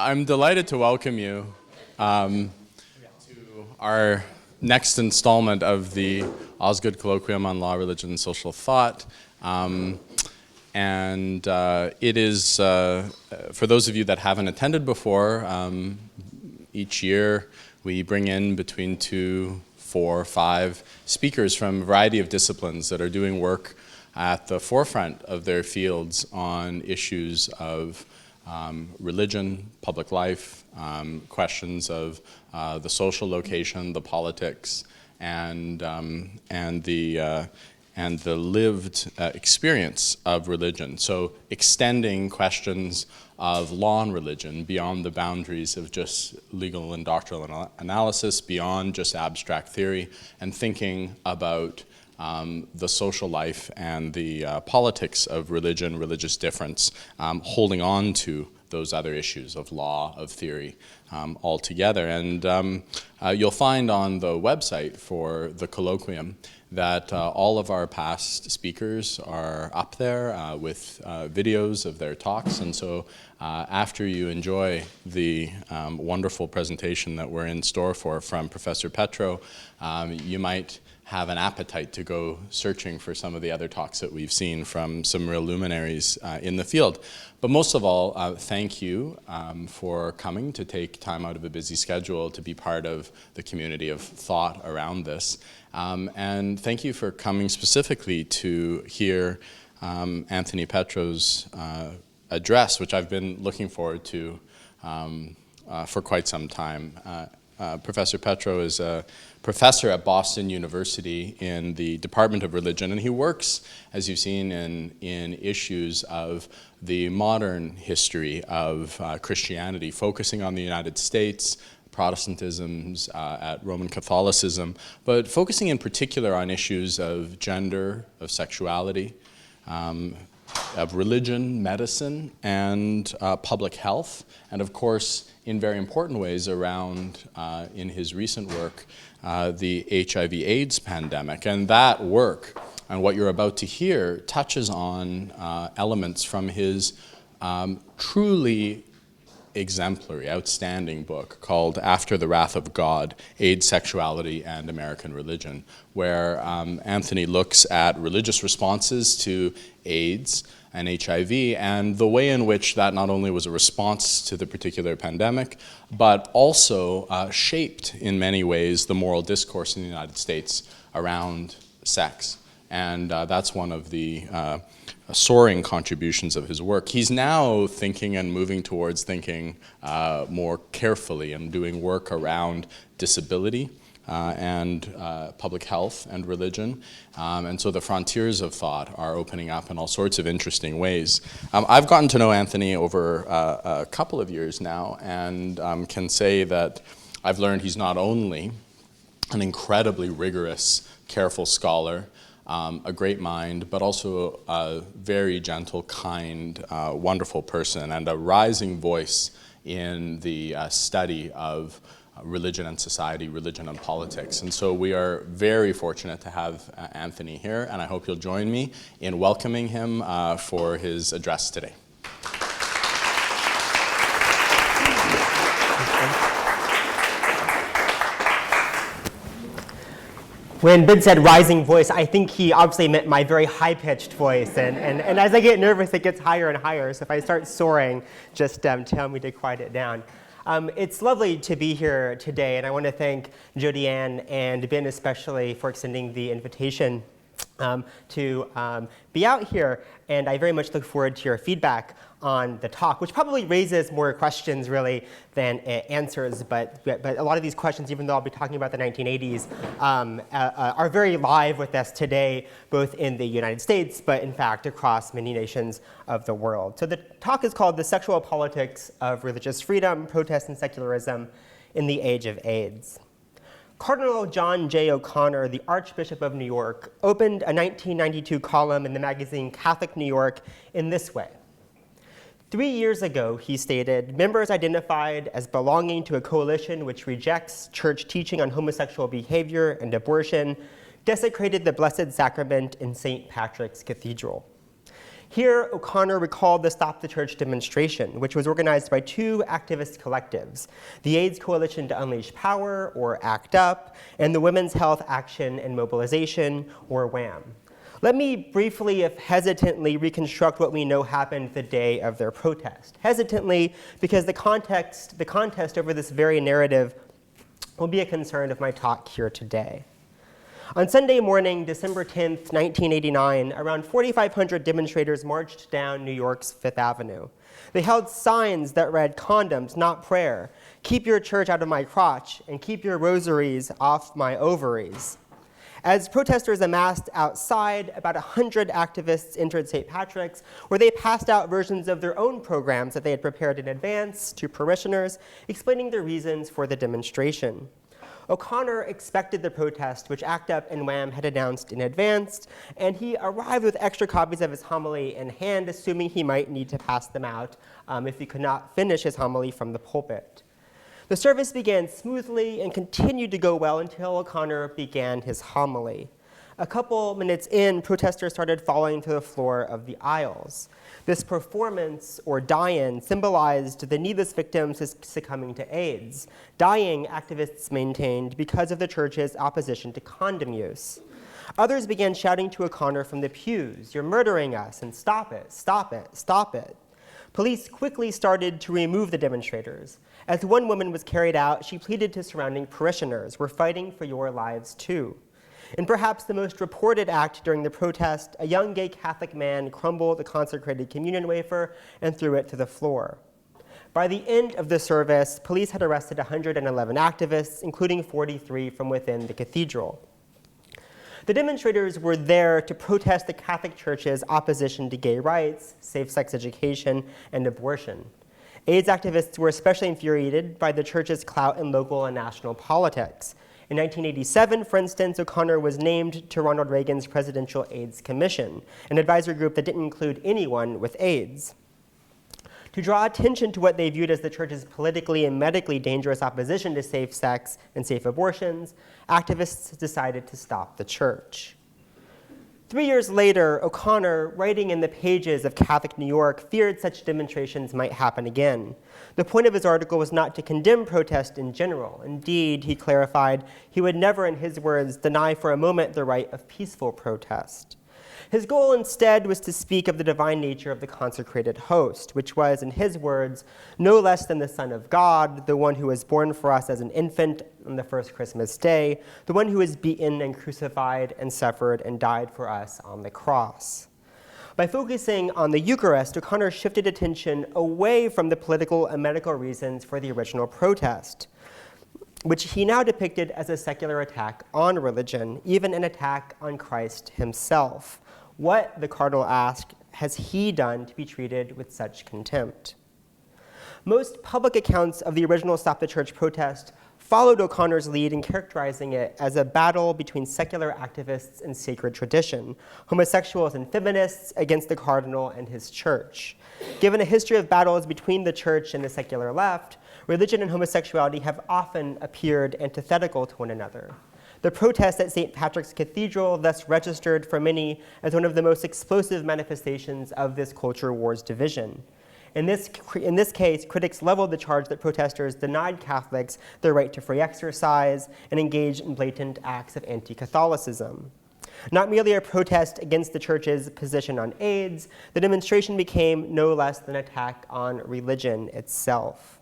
I'm delighted to welcome you to our next installment of the Osgoode Colloquium on Law, Religion, and Social Thought. It is, for those of you that haven't attended before, each year we bring in between 2, 4, 5 speakers from a variety of disciplines that are doing work at the forefront of their fields on issues of religion, public life, questions of the social location, the politics, and the lived experience of religion. So extending questions of law and religion beyond the boundaries of just legal and doctrinal analysis, beyond just abstract theory, and thinking about the social life and the politics of religion, religious difference, holding on to those other issues of law, of theory, altogether. And you'll find on the website for the colloquium that all of our past speakers are up there with videos of their talks. And so after you enjoy the wonderful presentation that we're in store for from Professor Petro, you might have an appetite to go searching for some of the other talks that we've seen from some real luminaries in the field. But most of all, thank you for coming to take time out of a busy schedule to be part of the community of thought around this. And thank you for coming specifically to hear Anthony Petro's address, which I've been looking forward to for quite some time. Professor Petro is a professor at Boston University in the Department of Religion, and he works, as you've seen, in issues of the modern history of Christianity, focusing on the United States, Protestantisms, at Roman Catholicism, but focusing in particular on issues of gender, of sexuality, of religion, medicine, and public health, and of course, in very important ways around, in his recent work, the HIV/AIDS pandemic. And that work, and what you're about to hear, touches on elements from his truly exemplary, outstanding book called After the Wrath of God, AIDS, Sexuality, and American Religion, where Anthony looks at religious responses to AIDS and HIV, and the way in which that not only was a response to the particular pandemic, but also shaped in many ways the moral discourse in the United States around sex. And that's one of the soaring contributions of his work. He's now thinking and moving towards thinking more carefully and doing work around disability and public health and religion. And so the frontiers of thought are opening up in all sorts of interesting ways. I've gotten to know Anthony over a couple of years now, and can say that I've learned he's not only an incredibly rigorous, careful scholar, a great mind, but also a very gentle, kind, wonderful person, and a rising voice in the study of religion and society, religion and politics. And so we are very fortunate to have Anthony here, and I hope you'll join me in welcoming him for his address today. When Ben said rising voice, I think he obviously meant my very high-pitched voice. And as I get nervous, it gets higher and higher. So if I start soaring, just tell me to quiet it down. It's lovely to be here today, and I want to thank Jody Ann and Ben especially for extending the invitation to be out here. And I very much look forward to your feedback on the talk, which probably raises more questions really than answers, but a lot of these questions, even though I'll be talking about the 1980s, are very live with us today, both in the United States, but in fact across many nations of the world. So the talk is called The Sexual Politics of Religious Freedom, Protest and Secularism in the Age of AIDS. Cardinal John J. O'Connor, the Archbishop of New York, opened a 1992 column in the magazine Catholic New York in this way. 3 years ago, he stated, members identified as belonging to a coalition which rejects church teaching on homosexual behavior and abortion desecrated the Blessed Sacrament in St. Patrick's Cathedral. Here, O'Connor recalled the Stop the Church demonstration, which was organized by two activist collectives, the AIDS Coalition to Unleash Power, or ACT UP, and the Women's Health Action and Mobilization, or WHAM. Let me briefly, if hesitantly, reconstruct what we know happened the day of their protest. Hesitantly, because the contest over this very narrative will be a concern of my talk here today. On Sunday morning, December 10th, 1989, around 4,500 demonstrators marched down New York's Fifth Avenue. They held signs that read, "Condoms, not prayer," "Keep your church out of my crotch," and "Keep your rosaries off my ovaries." As protesters amassed outside, about 100 activists entered St. Patrick's, where they passed out versions of their own programs that they had prepared in advance to parishioners, explaining the reasons for the demonstration. O'Connor expected the protest, which ACT UP and WHAM had announced in advance, and he arrived with extra copies of his homily in hand, assuming he might need to pass them out if he could not finish his homily from the pulpit. The service began smoothly and continued to go well until O'Connor began his homily. A couple minutes in, protesters started falling to the floor of the aisles. This performance, or die-in, symbolized the needless victims succumbing to AIDS, dying, activists maintained, because of the church's opposition to condom use. Others began shouting to O'Connor from the pews, "You're murdering us," and "Stop it, stop it, stop it." Police quickly started to remove the demonstrators. As one woman was carried out, she pleaded to surrounding parishioners, "We're fighting for your lives too." In perhaps the most reported act during the protest, a young gay Catholic man crumbled a consecrated communion wafer and threw it to the floor. By the end of the service, police had arrested 111 activists, including 43 from within the cathedral. The demonstrators were there to protest the Catholic Church's opposition to gay rights, safe-sex education, and abortion. AIDS activists were especially infuriated by the church's clout in local and national politics. In 1987, for instance, O'Connor was named to Ronald Reagan's Presidential AIDS Commission, an advisory group that didn't include anyone with AIDS. To draw attention to what they viewed as the church's politically and medically dangerous opposition to safe sex and safe abortions, activists decided to stop the church. 3 years later, O'Connor, writing in the pages of Catholic New York, feared such demonstrations might happen again. The point of his article was not to condemn protest in general. Indeed, he clarified, he would never, in his words, deny for a moment the right of peaceful protest. His goal instead was to speak of the divine nature of the consecrated host, which was, in his words, no less than the Son of God, the one who was born for us as an infant on the first Christmas day, the one who was beaten and crucified and suffered and died for us on the cross. By focusing on the Eucharist, O'Connor shifted attention away from the political and medical reasons for the original protest, which he now depicted as a secular attack on religion, even an attack on Christ himself. What, the cardinal asked, has he done to be treated with such contempt? Most public accounts of the original Stop the Church protest followed O'Connor's lead in characterizing it as a battle between secular activists and sacred tradition, homosexuals and feminists against the cardinal and his church. Given a history of battles between the church and the secular left, religion and homosexuality have often appeared antithetical to one another. The protest at St. Patrick's Cathedral thus registered for many as one of the most explosive manifestations of this culture war's division. In this case, critics leveled the charge that protesters denied Catholics their right to free exercise and engaged in blatant acts of anti-Catholicism. Not merely a protest against the church's position on AIDS, the demonstration became no less than an attack on religion itself.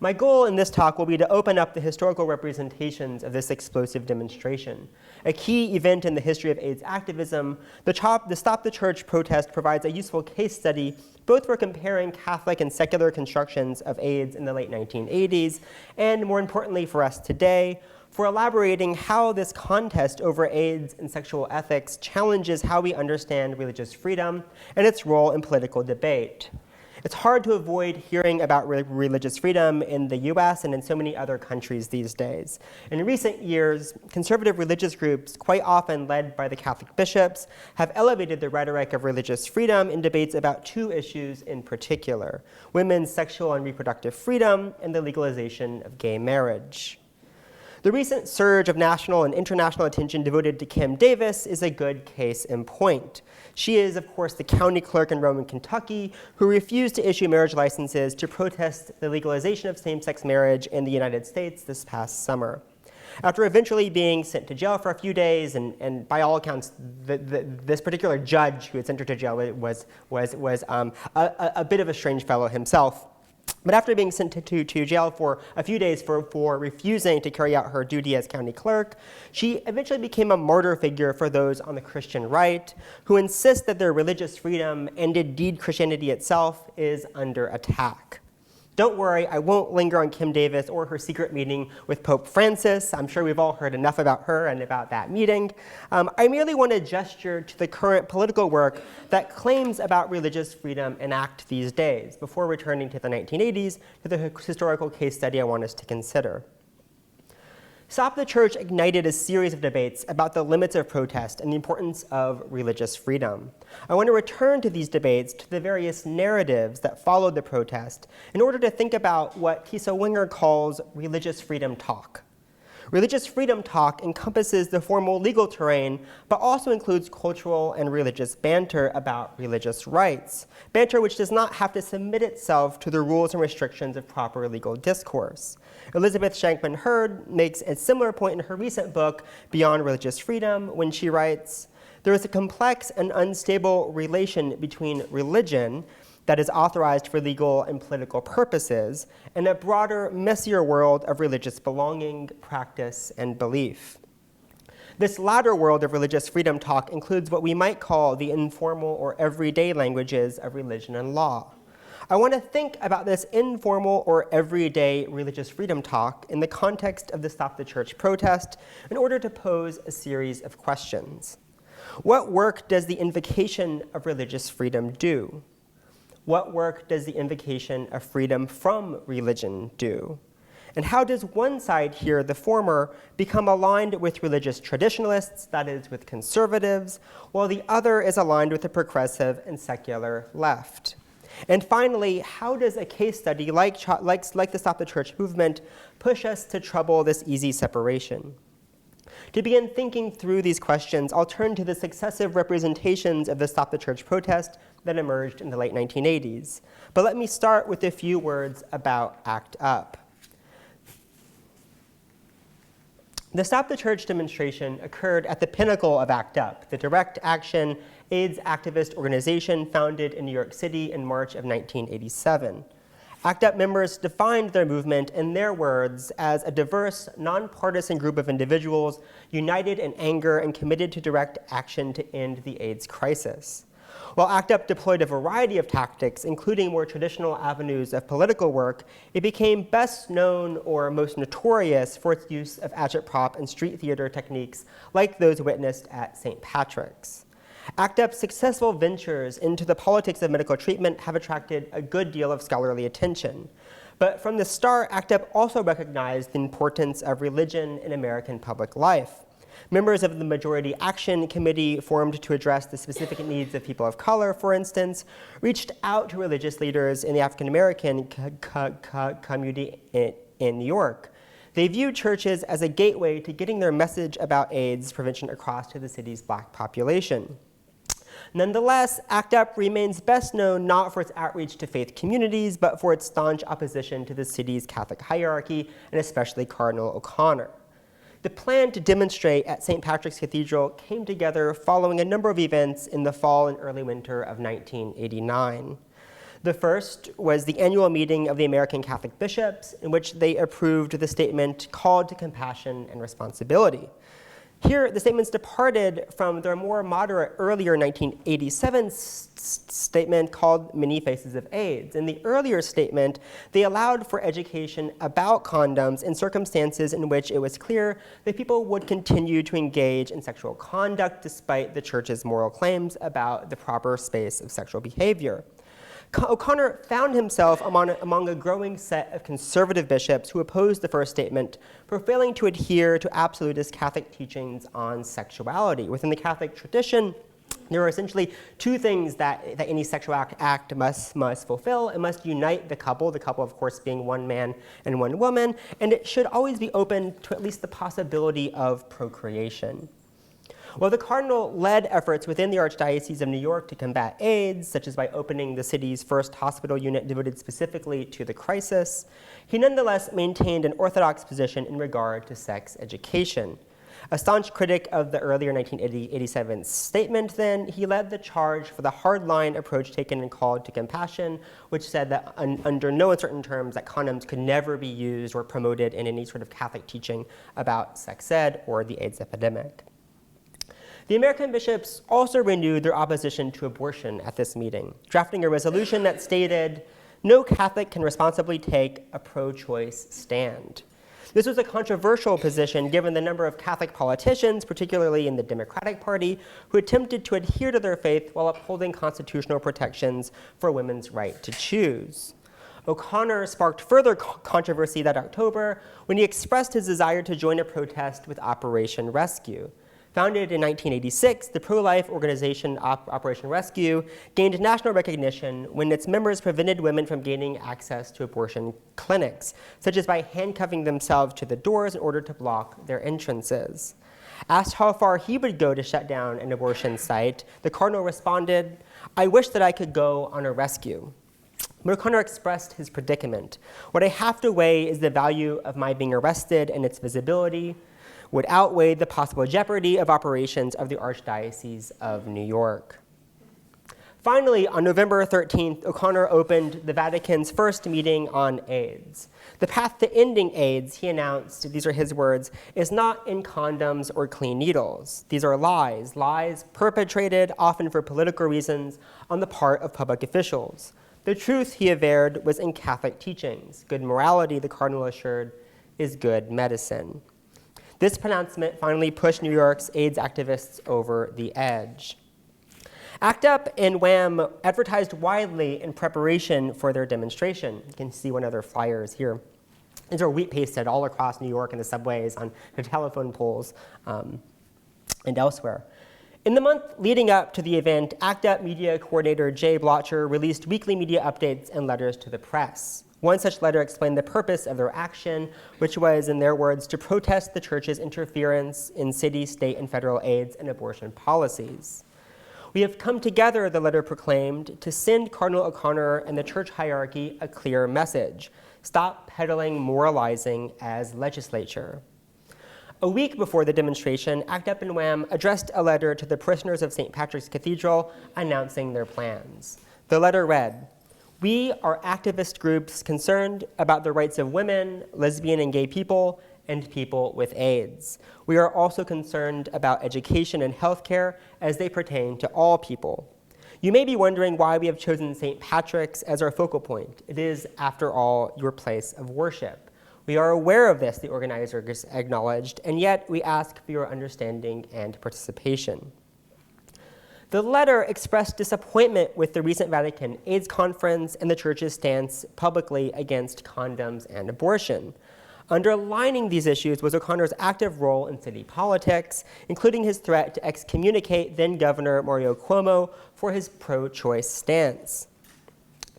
My goal in this talk will be to open up the historical representations of this explosive demonstration. A key event in the history of AIDS activism, the Stop the Church protest provides a useful case study both for comparing Catholic and secular constructions of AIDS in the late 1980s, and more importantly for us today, for elaborating how this contest over AIDS and sexual ethics challenges how we understand religious freedom and its role in political debate. It's hard to avoid hearing about religious freedom in the US and in so many other countries these days. In recent years, conservative religious groups, quite often led by the Catholic bishops, have elevated the rhetoric of religious freedom in debates about two issues in particular: women's sexual and reproductive freedom and the legalization of gay marriage. The recent surge of national and international attention devoted to Kim Davis is a good case in point. She is, of course, the county clerk in Roman Kentucky who refused to issue marriage licenses to protest the legalization of same-sex marriage in the United States this past summer. After eventually being sent to jail for a few days, and by all accounts, this particular judge who had sent her to jail was a bit of a strange fellow himself. But after being sent to jail for a few days for refusing to carry out her duty as county clerk, she eventually became a martyr figure for those on the Christian right who insist that their religious freedom, and indeed Christianity itself, is under attack. Don't worry, I won't linger on Kim Davis or her secret meeting with Pope Francis. I'm sure we've all heard enough about her and about that meeting. I merely want to gesture to the current political work that claims about religious freedom enact these days, before returning to the 1980s to the historical case study I want us to consider. Stop the Church ignited a series of debates about the limits of protest and the importance of religious freedom. I want to return to these debates, to the various narratives that followed the protest, in order to think about what Kisa Winger calls religious freedom talk. Religious freedom talk encompasses the formal legal terrain, but also includes cultural and religious banter about religious rights, banter which does not have to submit itself to the rules and restrictions of proper legal discourse. Elizabeth Shankman Hurd makes a similar point in her recent book, Beyond Religious Freedom, when she writes, "There is a complex and unstable relation between religion that is authorized for legal and political purposes, and a broader, messier world of religious belonging, practice, and belief." This latter world of religious freedom talk includes what we might call the informal or everyday languages of religion and law. I want to think about this informal or everyday religious freedom talk in the context of the Stop the Church protest in order to pose a series of questions. What work does the invocation of religious freedom do? What work does the invocation of freedom from religion do? And how does one side here, the former, become aligned with religious traditionalists, that is, with conservatives, while the other is aligned with the progressive and secular left? And finally, how does a case study like the Stop the Church movement push us to trouble this easy separation? To begin thinking through these questions, I'll turn to the successive representations of the Stop the Church protest that emerged in the late 1980s. But let me start with a few words about ACT UP. The Stop the Church demonstration occurred at the pinnacle of ACT UP, the direct action AIDS activist organization founded in New York City in March of 1987. ACT UP members defined their movement, in their words, as a diverse, nonpartisan group of individuals united in anger and committed to direct action to end the AIDS crisis. While ACT UP deployed a variety of tactics, including more traditional avenues of political work, it became best known or most notorious for its use of agitprop and street theater techniques like those witnessed at St. Patrick's. ACT UP's successful ventures into the politics of medical treatment have attracted a good deal of scholarly attention. But from the start, ACT UP also recognized the importance of religion in American public life. Members of the Majority Action Committee, formed to address the specific needs of people of color, for instance, reached out to religious leaders in the African American community in New York. They viewed churches as a gateway to getting their message about AIDS prevention across to the city's black population. Nonetheless, ACT UP remains best known not for its outreach to faith communities, but for its staunch opposition to the city's Catholic hierarchy, and especially Cardinal O'Connor. The plan to demonstrate at St. Patrick's Cathedral came together following a number of events in the fall and early winter of 1989. The first was the annual meeting of the American Catholic Bishops, in which they approved the statement called to compassion and responsibility. Here, the statements departed from their more moderate earlier 1987 statement called Many Faces of AIDS. In the earlier statement, they allowed for education about condoms in circumstances in which it was clear that people would continue to engage in sexual conduct despite the church's moral claims about the proper space of sexual behavior. O'Connor found himself among a growing set of conservative bishops who opposed the first statement for failing to adhere to absolutist Catholic teachings on sexuality. Within the Catholic tradition, There are essentially two things that any sexual act must fulfill. It must unite the couple of course being one man and one woman, and it should always be open to at least the possibility of procreation. Well, the cardinal led efforts within the Archdiocese of New York to combat AIDS, such as by opening the city's first hospital unit devoted specifically to the crisis. He nonetheless maintained an orthodox position in regard to sex education. A staunch critic of the earlier 1987 statement, then, he led the charge for the hardline approach taken in Call to Compassion, which said that under no uncertain terms that condoms could never be used or promoted in any sort of Catholic teaching about sex ed or the AIDS epidemic. The American bishops also renewed their opposition to abortion at this meeting, drafting a resolution that stated, "No Catholic can responsibly take a pro-choice stand." This was a controversial position given the number of Catholic politicians, particularly in the Democratic Party, who attempted to adhere to their faith while upholding constitutional protections for women's right to choose. O'Connor sparked further controversy that October when he expressed his desire to join a protest with Operation Rescue. Founded in 1986, the pro-life organization Operation Rescue gained national recognition when its members prevented women from gaining access to abortion clinics, such as by handcuffing themselves to the doors in order to block their entrances. Asked how far he would go to shut down an abortion site, the cardinal responded, "I wish that I could go on a rescue." But O'Connor expressed his predicament. "What I have to weigh is the value of my being arrested and its visibility would outweigh the possible jeopardy of operations of the Archdiocese of New York." Finally, on November 13th, O'Connor opened the Vatican's first meeting on AIDS. The path to ending AIDS, he announced, these are his words, is not in condoms or clean needles. These are lies perpetrated, often for political reasons, on the part of public officials. The truth, he averred, was in Catholic teachings. Good morality, the cardinal assured, is good medicine. This pronouncement finally pushed New York's AIDS activists over the edge. ACT UP and WHAM advertised widely in preparation for their demonstration. You can see one of their flyers here. These are wheat pasted all across New York in the subways, on the telephone poles, and elsewhere. In the month leading up to the event, ACT UP media coordinator Jay Blocher released weekly media updates and letters to the press. One such letter explained the purpose of their action, which was, in their words, to protest the church's interference in city, state, and federal AIDS and abortion policies. "We have come together," the letter proclaimed, "to send Cardinal O'Connor and the church hierarchy a clear message. Stop peddling moralizing as legislature." A week before the demonstration, ACT UP and WHAM addressed a letter to the parishioners of St. Patrick's Cathedral announcing their plans. The letter read, "We are activist groups concerned about the rights of women, lesbian and gay people, and people with AIDS. We are also concerned about education and healthcare as they pertain to all people. You may be wondering why we have chosen St. Patrick's as our focal point. It is, after all, your place of worship. We are aware of this," the organizers acknowledged, "and yet we ask for your understanding and participation." The letter expressed disappointment with the recent Vatican AIDS conference and the church's stance publicly against condoms and abortion. Underlining these issues was O'Connor's active role in city politics, including his threat to excommunicate then-Governor Mario Cuomo for his pro-choice stance.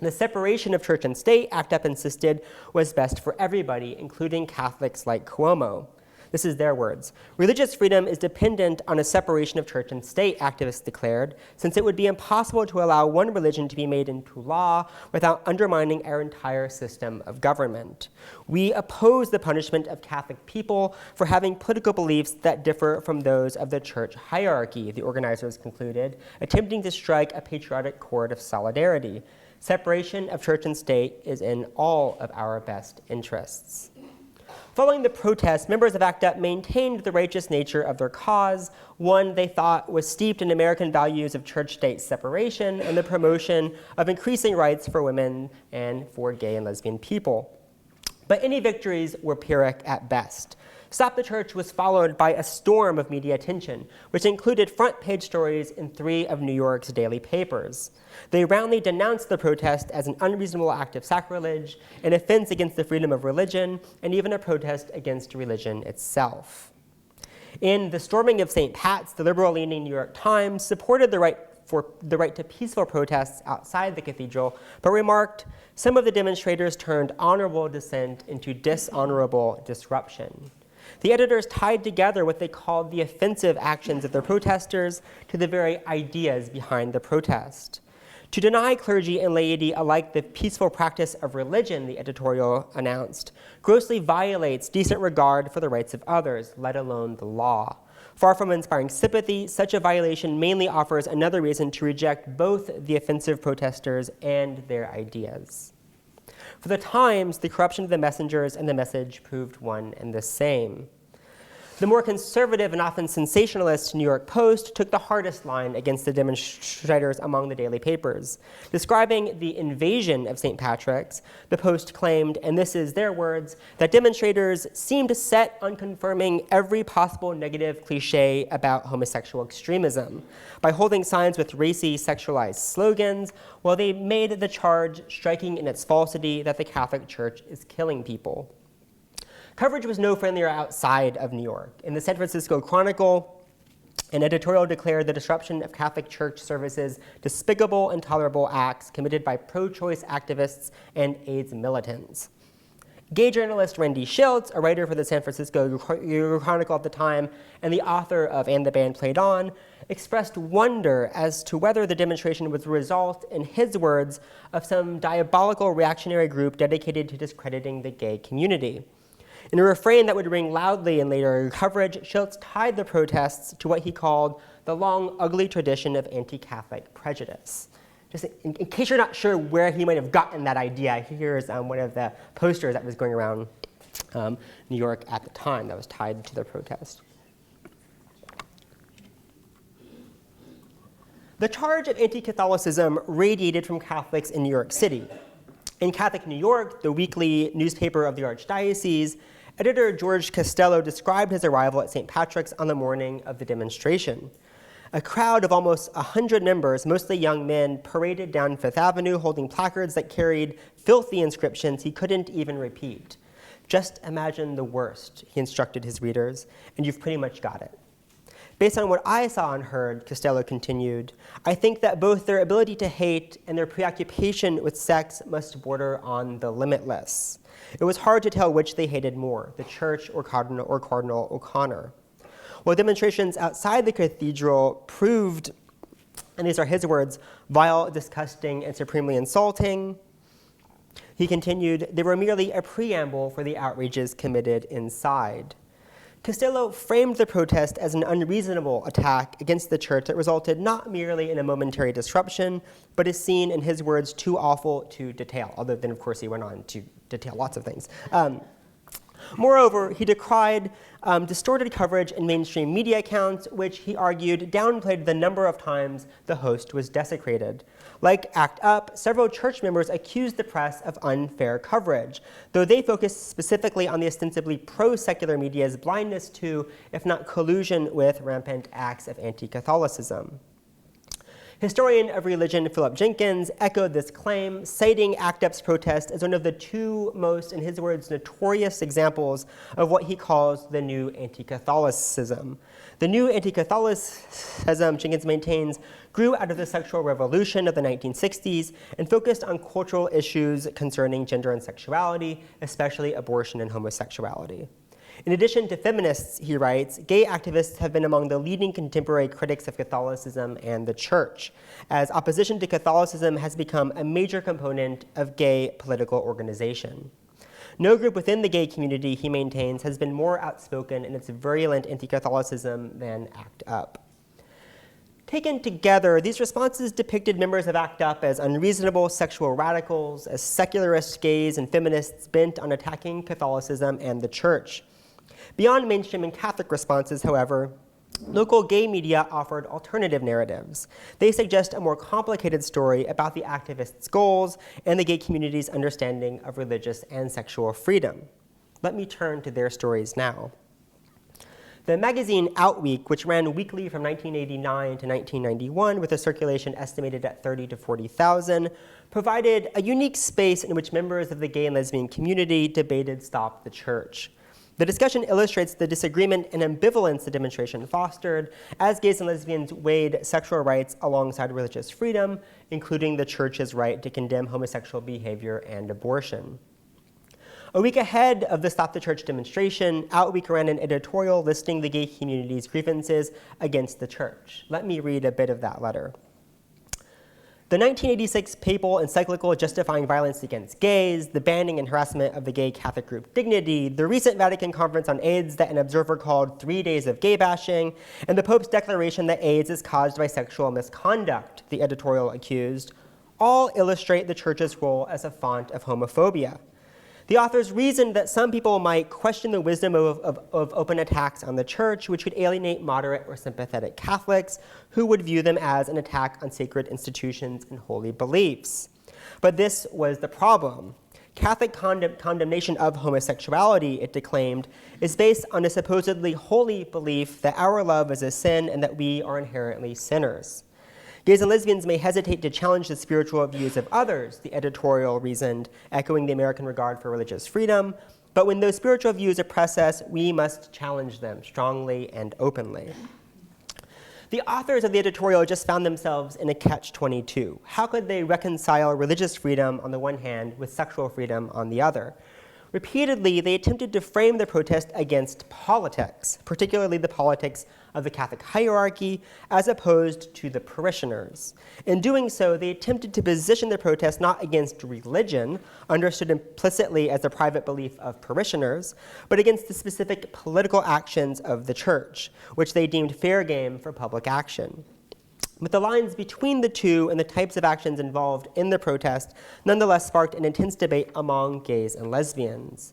The separation of church and state, ACT UP insisted, was best for everybody, including Catholics like Cuomo. This is their words. "Religious freedom is dependent on a separation of church and state," activists declared, "since it would be impossible to allow one religion to be made into law without undermining our entire system of government. We oppose the punishment of Catholic people for having political beliefs that differ from those of the church hierarchy," the organizers concluded, attempting to strike a patriotic chord of solidarity. "Separation of church and state is in all of our best interests." Following the protest, members of ACT UP maintained the righteous nature of their cause, one they thought was steeped in American values of church-state separation and the promotion of increasing rights for women and for gay and lesbian people. But any victories were Pyrrhic at best. Stop the Church was followed by a storm of media attention, which included front-page stories in 3 of New York's daily papers. They roundly denounced the protest as an unreasonable act of sacrilege, an offense against the freedom of religion, and even a protest against religion itself. In the storming of St. Pat's, the liberal-leaning New York Times supported the right to peaceful protests outside the cathedral, but remarked, some of the demonstrators turned honorable dissent into dishonorable disruption. The editors tied together what they called the offensive actions of the protesters to the very ideas behind the protest. To deny clergy and laity alike the peaceful practice of religion, the editorial announced, grossly violates decent regard for the rights of others, let alone the law. Far from inspiring sympathy, such a violation mainly offers another reason to reject both the offensive protesters and their ideas. For the Times, the corruption of the messengers and the message proved one and the same. The more conservative and often sensationalist New York Post took the hardest line against the demonstrators among the daily papers. Describing the invasion of St. Patrick's, the Post claimed, and this is their words, that demonstrators seemed set on confirming every possible negative cliche about homosexual extremism by holding signs with racy, sexualized slogans, while they made the charge striking in its falsity that the Catholic Church is killing people. Coverage was no friendlier outside of New York. In the San Francisco Chronicle, an editorial declared the disruption of Catholic Church services despicable, intolerable acts committed by pro-choice activists and AIDS militants. Gay journalist Randy Shilts, a writer for the San Francisco Chronicle at the time and the author of And the Band Played On, expressed wonder as to whether the demonstration was the result, in his words, of some diabolical reactionary group dedicated to discrediting the gay community. In a refrain that would ring loudly in later coverage, Shilts tied the protests to what he called the long, ugly tradition of anti-Catholic prejudice. Just in case you're not sure where he might have gotten that idea, here's one of the posters that was going around New York at the time that was tied to the protest. The charge of anti-Catholicism radiated from Catholics in New York City. In Catholic New York, the weekly newspaper of the Archdiocese, editor George Costello described his arrival at St. Patrick's on the morning of the demonstration. A crowd of almost 100 members, mostly young men, paraded down Fifth Avenue holding placards that carried filthy inscriptions he couldn't even repeat. Just imagine the worst, he instructed his readers, and you've pretty much got it. Based on what I saw and heard, Costello continued, I think that both their ability to hate and their preoccupation with sex must border on the limitless. It was hard to tell which they hated more, the church or Cardinal O'Connor. While demonstrations outside the cathedral proved, and these are his words, vile, disgusting, and supremely insulting, he continued, they were merely a preamble for the outrages committed inside. Costello framed the protest as an unreasonable attack against the church that resulted not merely in a momentary disruption, but is seen, in his words, too awful to detail, although then, of course, he went on to detail lots of things. Moreover, he decried distorted coverage in mainstream media accounts, which he argued downplayed the number of times the host was desecrated. Like ACT UP, several church members accused the press of unfair coverage, though they focused specifically on the ostensibly pro-secular media's blindness to, if not collusion with, rampant acts of anti-Catholicism. Historian of religion Philip Jenkins echoed this claim, citing ACT UP's protest as one of the two most, in his words, notorious examples of what he calls the new anti-Catholicism. The new anti-Catholicism, Jenkins maintains, grew out of the sexual revolution of the 1960s and focused on cultural issues concerning gender and sexuality, especially abortion and homosexuality. In addition to feminists, he writes, gay activists have been among the leading contemporary critics of Catholicism and the church, as opposition to Catholicism has become a major component of gay political organization. No group within the gay community, he maintains, has been more outspoken in its virulent anti-Catholicism than ACT UP. Taken together, these responses depicted members of ACT UP as unreasonable sexual radicals, as secularist gays and feminists bent on attacking Catholicism and the church. Beyond mainstream and Catholic responses, however, local gay media offered alternative narratives. They suggest a more complicated story about the activists' goals and the gay community's understanding of religious and sexual freedom. Let me turn to their stories now. The magazine Outweek, which ran weekly from 1989 to 1991 with a circulation estimated at 30 to 40,000, provided a unique space in which members of the gay and lesbian community debated Stop the Church. The discussion illustrates the disagreement and ambivalence the demonstration fostered as gays and lesbians weighed sexual rights alongside religious freedom, including the church's right to condemn homosexual behavior and abortion. A week ahead of the Stop the Church demonstration, Outweek ran an editorial listing the gay community's grievances against the church. Let me read a bit of that letter. The 1986 papal encyclical justifying violence against gays, the banning and harassment of the gay Catholic group Dignity, the recent Vatican conference on AIDS that an observer called 3 days of gay bashing, and the Pope's declaration that AIDS is caused by sexual misconduct, the editorial accused, all illustrate the church's role as a font of homophobia. The authors reasoned that some people might question the wisdom of open attacks on the church, which could alienate moderate or sympathetic Catholics who would view them as an attack on sacred institutions and holy beliefs. But this was the problem. Catholic condemnation of homosexuality, it declaimed, is based on a supposedly holy belief that our love is a sin and that we are inherently sinners. Gays and lesbians may hesitate to challenge the spiritual views of others, the editorial reasoned, echoing the American regard for religious freedom, but when those spiritual views oppress us, we must challenge them strongly and openly. The authors of the editorial just found themselves in a catch-22. How could they reconcile religious freedom on the one hand with sexual freedom on the other? Repeatedly, they attempted to frame their protest against politics, particularly the politics of the Catholic hierarchy, as opposed to the parishioners. In doing so, they attempted to position their protest not against religion, understood implicitly as the private belief of parishioners, but against the specific political actions of the church, which they deemed fair game for public action. But the lines between the two and the types of actions involved in the protest nonetheless sparked an intense debate among gays and lesbians.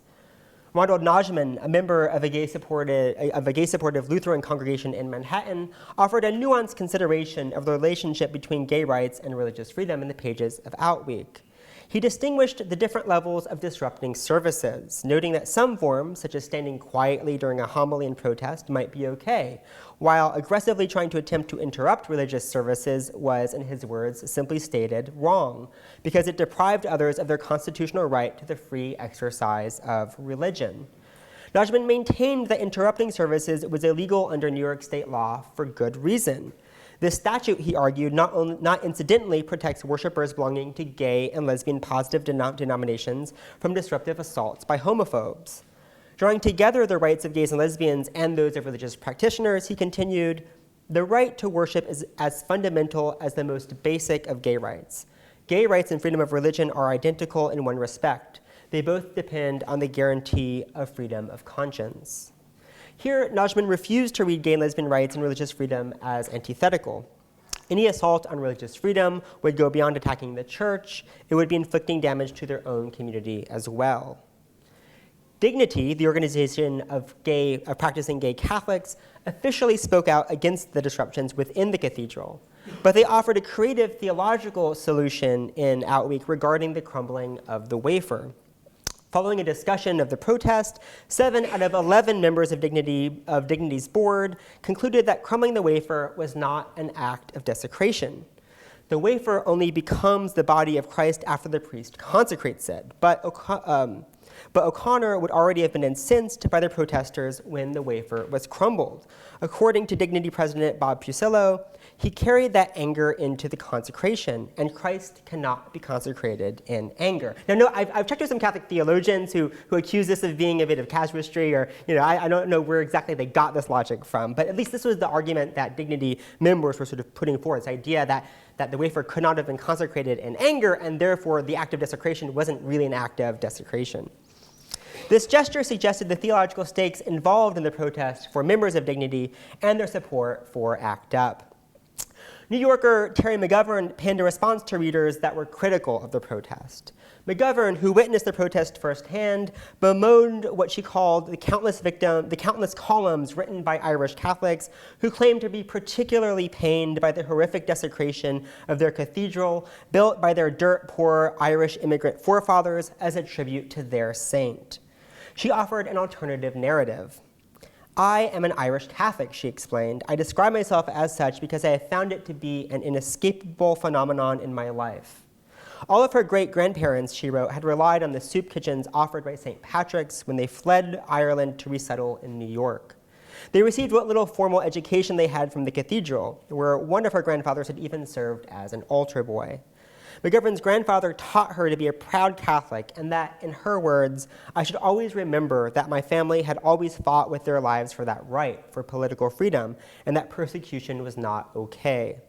Ronald Najman, a member of a gay-supportive Lutheran congregation in Manhattan, offered a nuanced consideration of the relationship between gay rights and religious freedom in the pages of Outweek. He distinguished the different levels of disrupting services, noting that some forms, such as standing quietly during a homily in protest, might be okay, while aggressively trying to attempt to interrupt religious services was, in his words, simply stated, wrong, because it deprived others of their constitutional right to the free exercise of religion. Najman maintained that interrupting services was illegal under New York state law for good reason. This statute, he argued, not incidentally protects worshipers belonging to gay and lesbian positive denominations from disruptive assaults by homophobes. Drawing together the rights of gays and lesbians and those of religious practitioners, he continued, the right to worship is as fundamental as the most basic of gay rights. Gay rights and freedom of religion are identical in one respect. They both depend on the guarantee of freedom of conscience. Here, Najman refused to read gay and lesbian rights and religious freedom as antithetical. Any assault on religious freedom would go beyond attacking the church. It would be inflicting damage to their own community as well. Dignity, the organization of practicing gay Catholics, officially spoke out against the disruptions within the cathedral, but they offered a creative theological solution in Outweek regarding the crumbling of the wafer. Following a discussion of the protest, 7 out of 11 members of Dignity's board concluded that crumbling the wafer was not an act of desecration. The wafer only becomes the body of Christ after the priest consecrates it, but O'Connor would already have been incensed by the protesters when the wafer was crumbled. According to Dignity President Bob Pucillo, he carried that anger into the consecration, and Christ cannot be consecrated in anger. Now, no, I've checked with some Catholic theologians who accuse this of being a bit of casuistry, or I don't know where exactly they got this logic from, but at least this was the argument that Dignity members were sort of putting forward, this idea that the wafer could not have been consecrated in anger, and therefore the act of desecration wasn't really an act of desecration. This gesture suggested the theological stakes involved in the protest for members of Dignity and their support for ACT UP. New Yorker Terry McGovern penned a response to readers that were critical of the protest. McGovern, who witnessed the protest firsthand, bemoaned what she called the countless columns written by Irish Catholics who claimed to be particularly pained by the horrific desecration of their cathedral, built by their dirt-poor Irish immigrant forefathers as a tribute to their saint. She offered an alternative narrative. I am an Irish Catholic, she explained. I describe myself as such because I have found it to be an inescapable phenomenon in my life. All of her great-grandparents, she wrote, had relied on the soup kitchens offered by St. Patrick's when they fled Ireland to resettle in New York. They received what little formal education they had from the cathedral, where one of her grandfathers had even served as an altar boy. McGovern's grandfather taught her to be a proud Catholic, and that, in her words, I should always remember that my family had always fought with their lives for that right, for political freedom, and that persecution was not okay.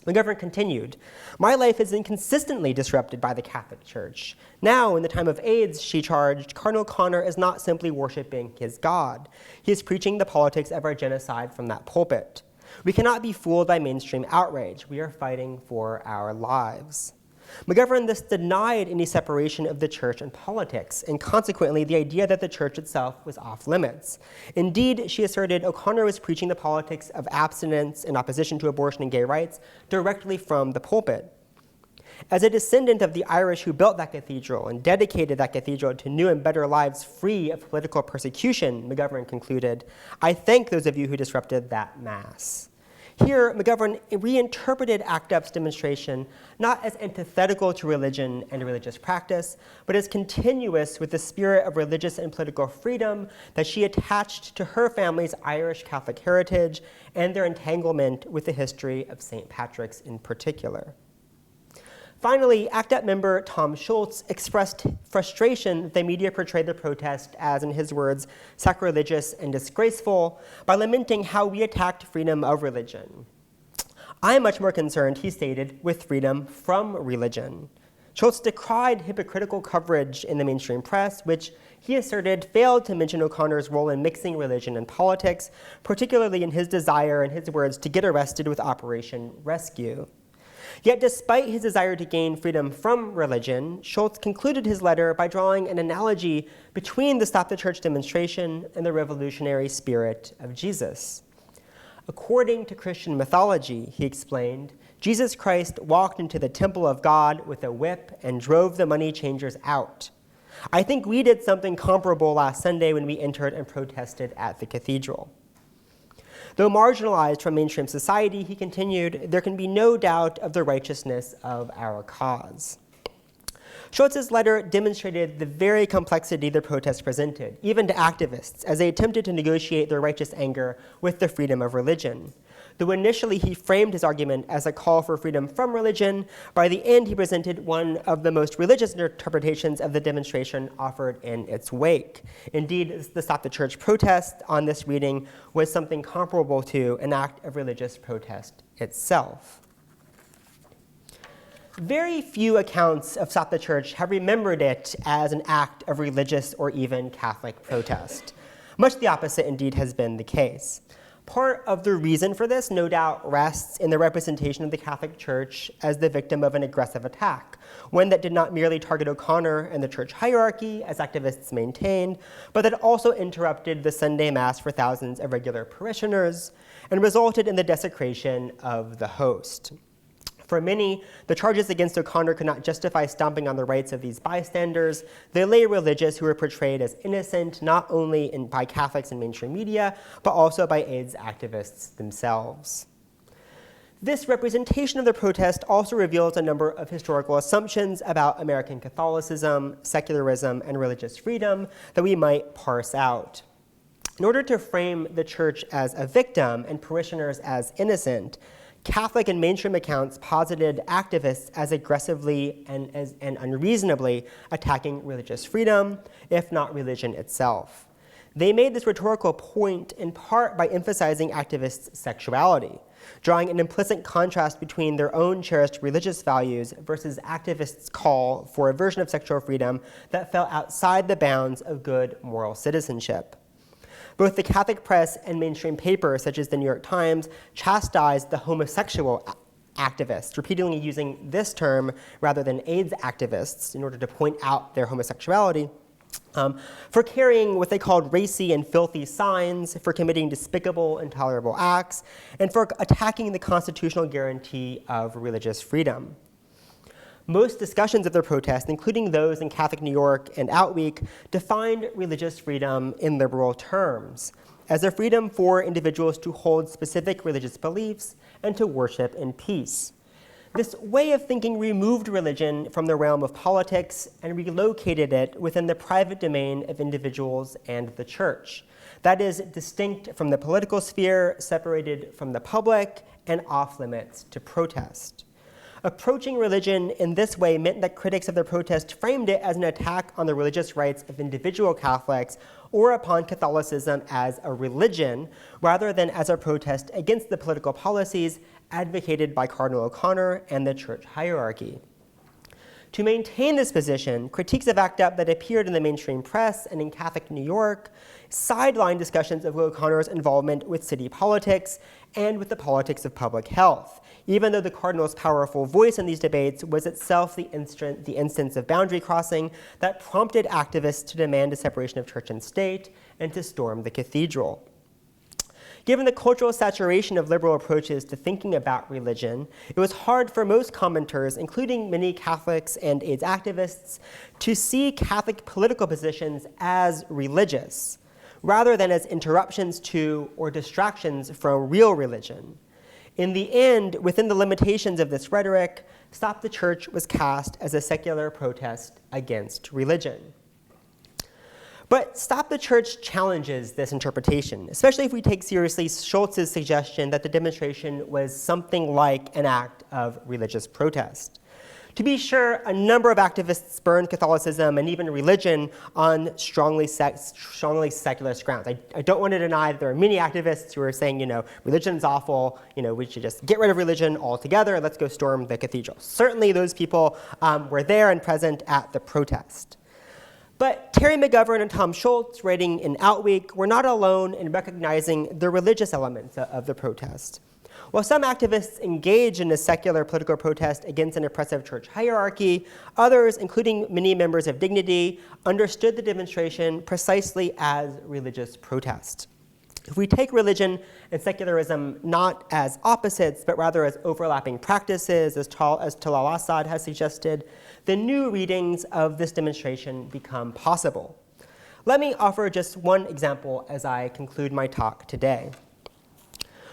McGovern continued, my life has been consistently disrupted by the Catholic Church. Now, in the time of AIDS, she charged, Cardinal O'Connor is not simply worshiping his God. He is preaching the politics of our genocide from that pulpit. We cannot be fooled by mainstream outrage. We are fighting for our lives. McGovern thus denied any separation of the church and politics, and consequently the idea that the church itself was off limits. Indeed, she asserted O'Connor was preaching the politics of abstinence and opposition to abortion and gay rights directly from the pulpit. As a descendant of the Irish who built that cathedral and dedicated that cathedral to new and better lives free of political persecution, McGovern concluded, I thank those of you who disrupted that mass. Here, McGovern reinterpreted Act Up's demonstration not as antithetical to religion and religious practice, but as continuous with the spirit of religious and political freedom that she attached to her family's Irish Catholic heritage and their entanglement with the history of St. Patrick's in particular. Finally, ACT UP member Tom Schultz expressed frustration that the media portrayed the protest as, in his words, sacrilegious and disgraceful by lamenting how we attacked freedom of religion. I am much more concerned, he stated, with freedom from religion. Schultz decried hypocritical coverage in the mainstream press, which he asserted failed to mention O'Connor's role in mixing religion and politics, particularly in his desire, in his words, to get arrested with Operation Rescue. Yet despite his desire to gain freedom from religion, Schultz concluded his letter by drawing an analogy between the Stop the Church demonstration and the revolutionary spirit of Jesus. According to Christian mythology, he explained, Jesus Christ walked into the temple of God with a whip and drove the money changers out. I think we did something comparable last Sunday when we entered and protested at the cathedral. Though marginalized from mainstream society, he continued, there can be no doubt of the righteousness of our cause. Schultz's letter demonstrated the very complexity the protest presented, even to activists, as they attempted to negotiate their righteous anger with the freedom of religion. Though initially he framed his argument as a call for freedom from religion, by the end he presented one of the most religious interpretations of the demonstration offered in its wake. Indeed, the Stop the Church protest on this reading was something comparable to an act of religious protest itself. Very few accounts of Stop the Church have remembered it as an act of religious or even Catholic protest. Much the opposite, indeed, has been the case. Part of the reason for this, no doubt, rests in the representation of the Catholic Church as the victim of an aggressive attack, one that did not merely target O'Connor and the church hierarchy, as activists maintained, but that also interrupted the Sunday Mass for thousands of regular parishioners and resulted in the desecration of the host. For many, the charges against O'Connor could not justify stomping on the rights of these bystanders, the lay religious who were portrayed as innocent not only by Catholics and mainstream media, but also by AIDS activists themselves. This representation of the protest also reveals a number of historical assumptions about American Catholicism, secularism, and religious freedom that we might parse out. In order to frame the church as a victim and parishioners as innocent, Catholic and mainstream accounts posited activists as aggressively and unreasonably attacking religious freedom, if not religion itself. They made this rhetorical point in part by emphasizing activists' sexuality, drawing an implicit contrast between their own cherished religious values versus activists' call for a version of sexual freedom that fell outside the bounds of good moral citizenship. Both the Catholic press and mainstream papers, such as the New York Times, chastised the homosexual activists, repeatedly using this term rather than AIDS activists in order to point out their homosexuality, for carrying what they called racy and filthy signs, for committing despicable, intolerable acts, and for attacking the constitutional guarantee of religious freedom. Most discussions of the protest, including those in Catholic New York and Outweek, defined religious freedom in liberal terms, as a freedom for individuals to hold specific religious beliefs and to worship in peace. This way of thinking removed religion from the realm of politics and relocated it within the private domain of individuals and the church. That is, distinct from the political sphere, separated from the public, and off limits to protest. Approaching religion in this way meant that critics of the protest framed it as an attack on the religious rights of individual Catholics or upon Catholicism as a religion, rather than as a protest against the political policies advocated by Cardinal O'Connor and the church hierarchy. To maintain this position, critiques of ACT UP that appeared in the mainstream press and in Catholic New York sidelined discussions of O'Connor's involvement with city politics and with the politics of public health, even though the Cardinal's powerful voice in these debates was itself the instance of boundary crossing that prompted activists to demand a separation of church and state and to storm the cathedral. Given the cultural saturation of liberal approaches to thinking about religion, it was hard for most commenters, including many Catholics and AIDS activists, to see Catholic political positions as religious, rather than as interruptions to or distractions from real religion. In the end, within the limitations of this rhetoric, Stop the Church was cast as a secular protest against religion. But Stop the Church challenges this interpretation, especially if we take seriously Schultz's suggestion that the demonstration was something like an act of religious protest. To be sure, a number of activists spurned Catholicism and even religion on strongly secularist grounds. I don't want to deny that there are many activists who are saying, religion's awful, we should just get rid of religion altogether, let's go storm the cathedral. Certainly those people were there and present at the protest. But Terry McGovern and Tom Schultz, writing in Outweek, were not alone in recognizing the religious elements of the protest. While some activists engaged in a secular political protest against an oppressive church hierarchy, others, including many members of Dignity, understood the demonstration precisely as religious protest. If we take religion and secularism not as opposites, but rather as overlapping practices, as Talal Asad has suggested, then new readings of this demonstration become possible. Let me offer just one example as I conclude my talk today.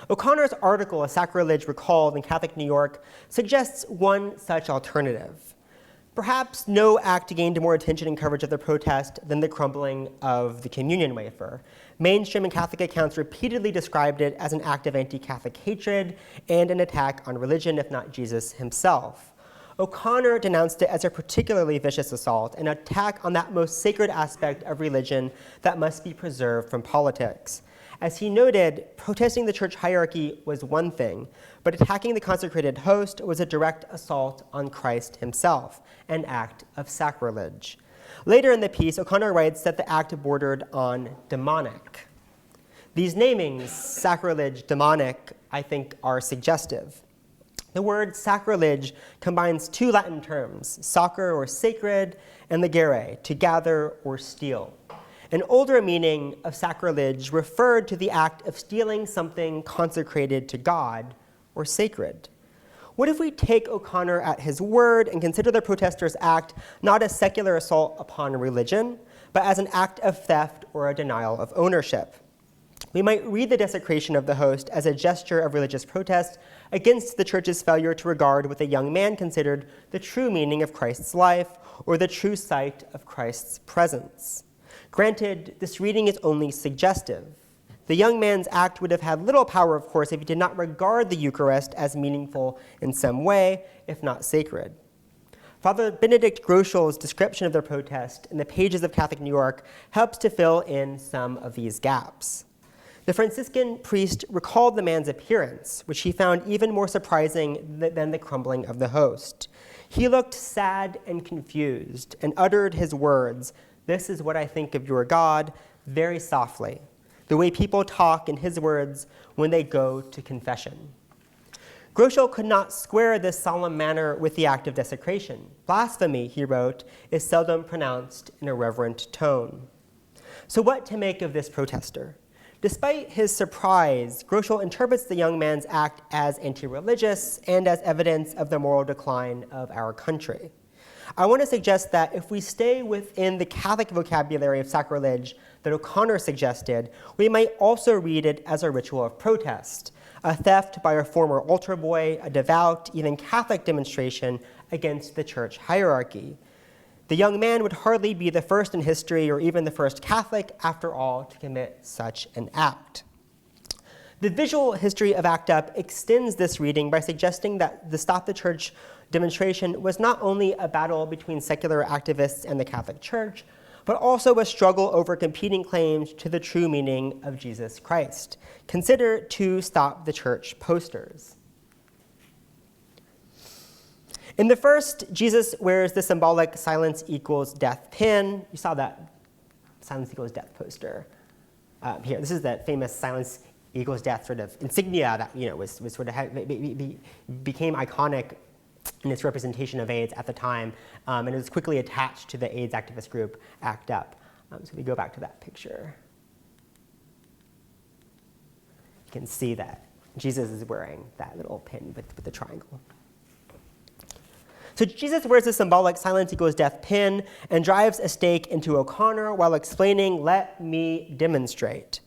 O'Connor's article, A Sacrilege Recalled in Catholic New York, suggests one such alternative. Perhaps no act gained more attention and coverage of the protest than the crumbling of the communion wafer. Mainstream and Catholic accounts repeatedly described it as an act of anti-Catholic hatred and an attack on religion, if not Jesus himself. O'Connor denounced it as a particularly vicious assault, an attack on that most sacred aspect of religion that must be preserved from politics. As he noted, protesting the church hierarchy was one thing, but attacking the consecrated host was a direct assault on Christ himself, an act of sacrilege. Later in the piece, O'Connor writes that the act bordered on demonic. These namings, sacrilege, demonic, I think are suggestive. The word sacrilege combines two Latin terms, sacre or sacred, and legere, to gather or steal. An older meaning of sacrilege referred to the act of stealing something consecrated to God or sacred. What if we take O'Connor at his word and consider the protesters' act not a secular assault upon religion, but as an act of theft or a denial of ownership? We might read the desecration of the host as a gesture of religious protest against the church's failure to regard what the young man considered the true meaning of Christ's life or the true site of Christ's presence. Granted, this reading is only suggestive. The young man's act would have had little power, of course, if he did not regard the Eucharist as meaningful in some way, if not sacred. Father Benedict Groeschel's description of the protest in the pages of Catholic New York helps to fill in some of these gaps. The Franciscan priest recalled the man's appearance, which he found even more surprising than the crumbling of the host. He looked sad and confused and uttered his words, "This is what I think of your God," very softly, the way people talk, in his words, when they go to confession. Groeschel could not square this solemn manner with the act of desecration. Blasphemy, he wrote, is seldom pronounced in a reverent tone. So what to make of this protester? Despite his surprise, Groeschel interprets the young man's act as anti-religious and as evidence of the moral decline of our country. I want to suggest that if we stay within the Catholic vocabulary of sacrilege that O'Connor suggested, we might also read it as a ritual of protest, a theft by a former altar boy, a devout, even Catholic demonstration against the church hierarchy. The young man would hardly be the first in history or even the first Catholic, after all, to commit such an act. The visual history of ACT UP extends this reading by suggesting that the Stop the Church demonstration was not only a battle between secular activists and the Catholic Church, but also a struggle over competing claims to the true meaning of Jesus Christ. Consider two Stop the Church posters. In the first, Jesus wears the symbolic silence equals death pin. You saw that silence equals death poster here. This is the famous silence equals death sort of insignia that was sort of became iconic in its representation of AIDS at the time, and it was quickly attached to the AIDS activist group ACT UP. So we go back to that picture. You can see that Jesus is wearing that little pin with the triangle. So Jesus wears the symbolic silence equals death pin and drives a stake into O'Connor while explaining, "Let me demonstrate."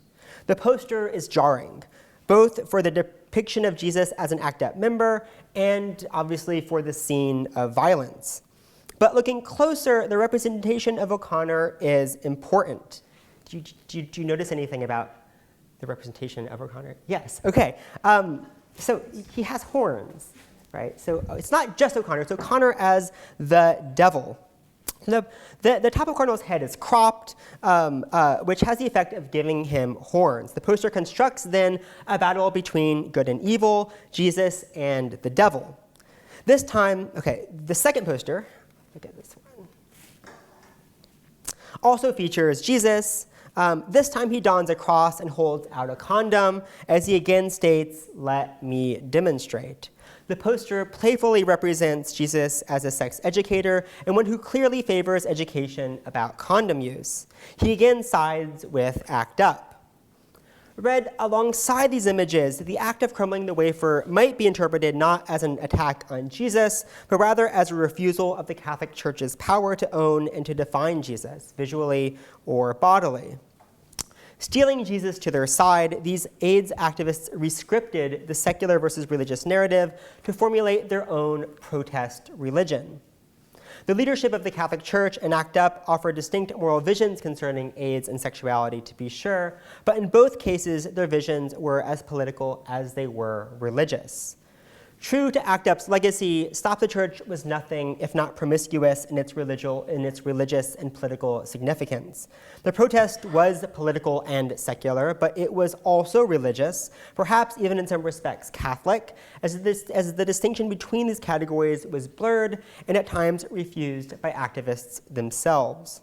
The poster is jarring, both for the depiction of Jesus as an ACT UP member and obviously for the scene of violence. But looking closer, the representation of O'Connor is important. Do you notice anything about the representation of O'Connor? Yes, okay. So he has horns, right? So it's not just O'Connor, it's O'Connor as the devil. The top of O'Connell's head is cropped, which has the effect of giving him horns. The poster constructs then a battle between good and evil, Jesus and the devil. This time, okay, the second poster, look at this one, also features Jesus. This time he dons a cross and holds out a condom as he again states, "Let me demonstrate." The poster playfully represents Jesus as a sex educator and one who clearly favors education about condom use. He again sides with ACT UP. Read alongside these images, the act of crumbling the wafer might be interpreted not as an attack on Jesus, but rather as a refusal of the Catholic Church's power to own and to define Jesus, visually or bodily. Stealing Jesus to their side, these AIDS activists rescripted the secular versus religious narrative to formulate their own protest religion. The leadership of the Catholic Church and ACT UP offer distinct moral visions concerning AIDS and sexuality, to be sure, but in both cases, their visions were as political as they were religious. True to ACT UP's legacy, Stop the Church was nothing if not promiscuous in its religious and political significance. The protest was political and secular, but it was also religious, perhaps even in some respects Catholic, as the distinction between these categories was blurred and at times refused by activists themselves.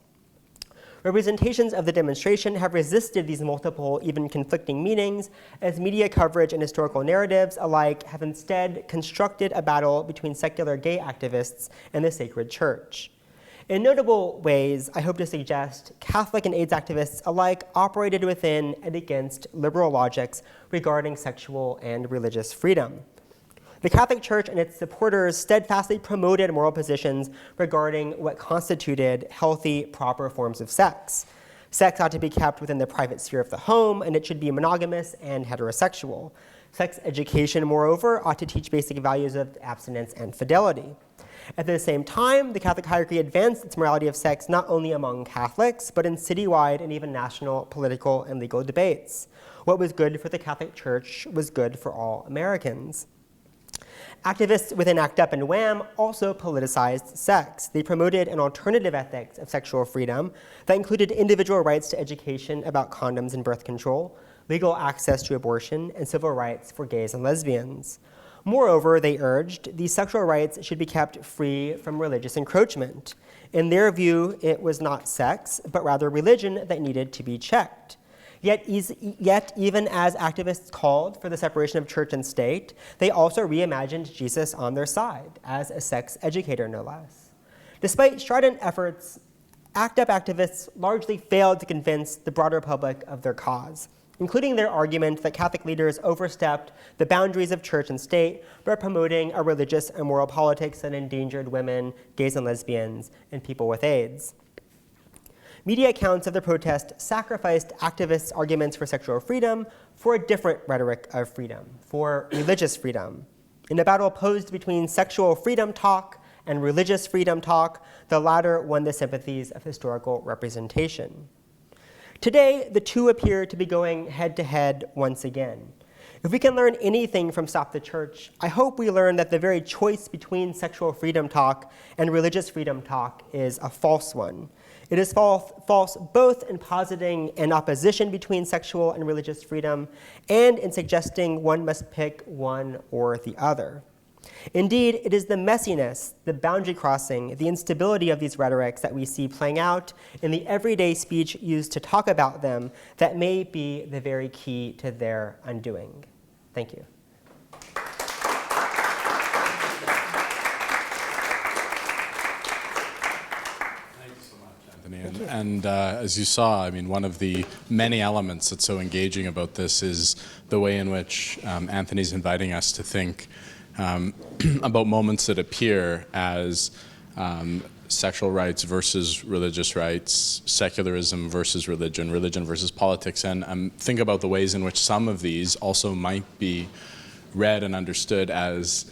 Representations of the demonstration have resisted these multiple, even conflicting meanings, as media coverage and historical narratives alike have instead constructed a battle between secular gay activists and the sacred church. In notable ways, I hope to suggest Catholic and AIDS activists alike operated within and against liberal logics regarding sexual and religious freedom. The Catholic Church and its supporters steadfastly promoted moral positions regarding what constituted healthy, proper forms of sex. Sex ought to be kept within the private sphere of the home, and it should be monogamous and heterosexual. Sex education, moreover, ought to teach basic values of abstinence and fidelity. At the same time, the Catholic hierarchy advanced its morality of sex not only among Catholics, but in citywide and even national political and legal debates. What was good for the Catholic Church was good for all Americans. Activists within ACT UP and WHAM also politicized sex. They promoted an alternative ethics of sexual freedom that included individual rights to education about condoms and birth control, legal access to abortion, and civil rights for gays and lesbians. Moreover, they urged these sexual rights should be kept free from religious encroachment. In their view, it was not sex, but rather religion that needed to be checked. Yet even as activists called for the separation of church and state, they also reimagined Jesus on their side, as a sex educator, no less. Despite strident efforts, ACT UP activists largely failed to convince the broader public of their cause, including their argument that Catholic leaders overstepped the boundaries of church and state by promoting a religious and moral politics that endangered women, gays and lesbians, and people with AIDS. media accounts of the protest sacrificed activists' arguments for sexual freedom for a different rhetoric of freedom, for religious freedom. In a battle posed between sexual freedom talk and religious freedom talk, the latter won the sympathies of historical representation. Today, the two appear to be going head-to-head once again. If we can learn anything from Stop the Church, I hope we learn that the very choice between sexual freedom talk and religious freedom talk is a false one. It is false both in positing an opposition between sexual and religious freedom and in suggesting one must pick one or the other. Indeed, it is the messiness, the boundary crossing, the instability of these rhetorics that we see playing out in the everyday speech used to talk about them that may be the very key to their undoing. Thank you. And as you saw, I mean, one of the many elements that's so engaging about this is the way in which Anthony's inviting us to think about moments that appear as sexual rights versus religious rights, secularism versus religion, religion versus politics, and think about the ways in which some of these also might be read and understood as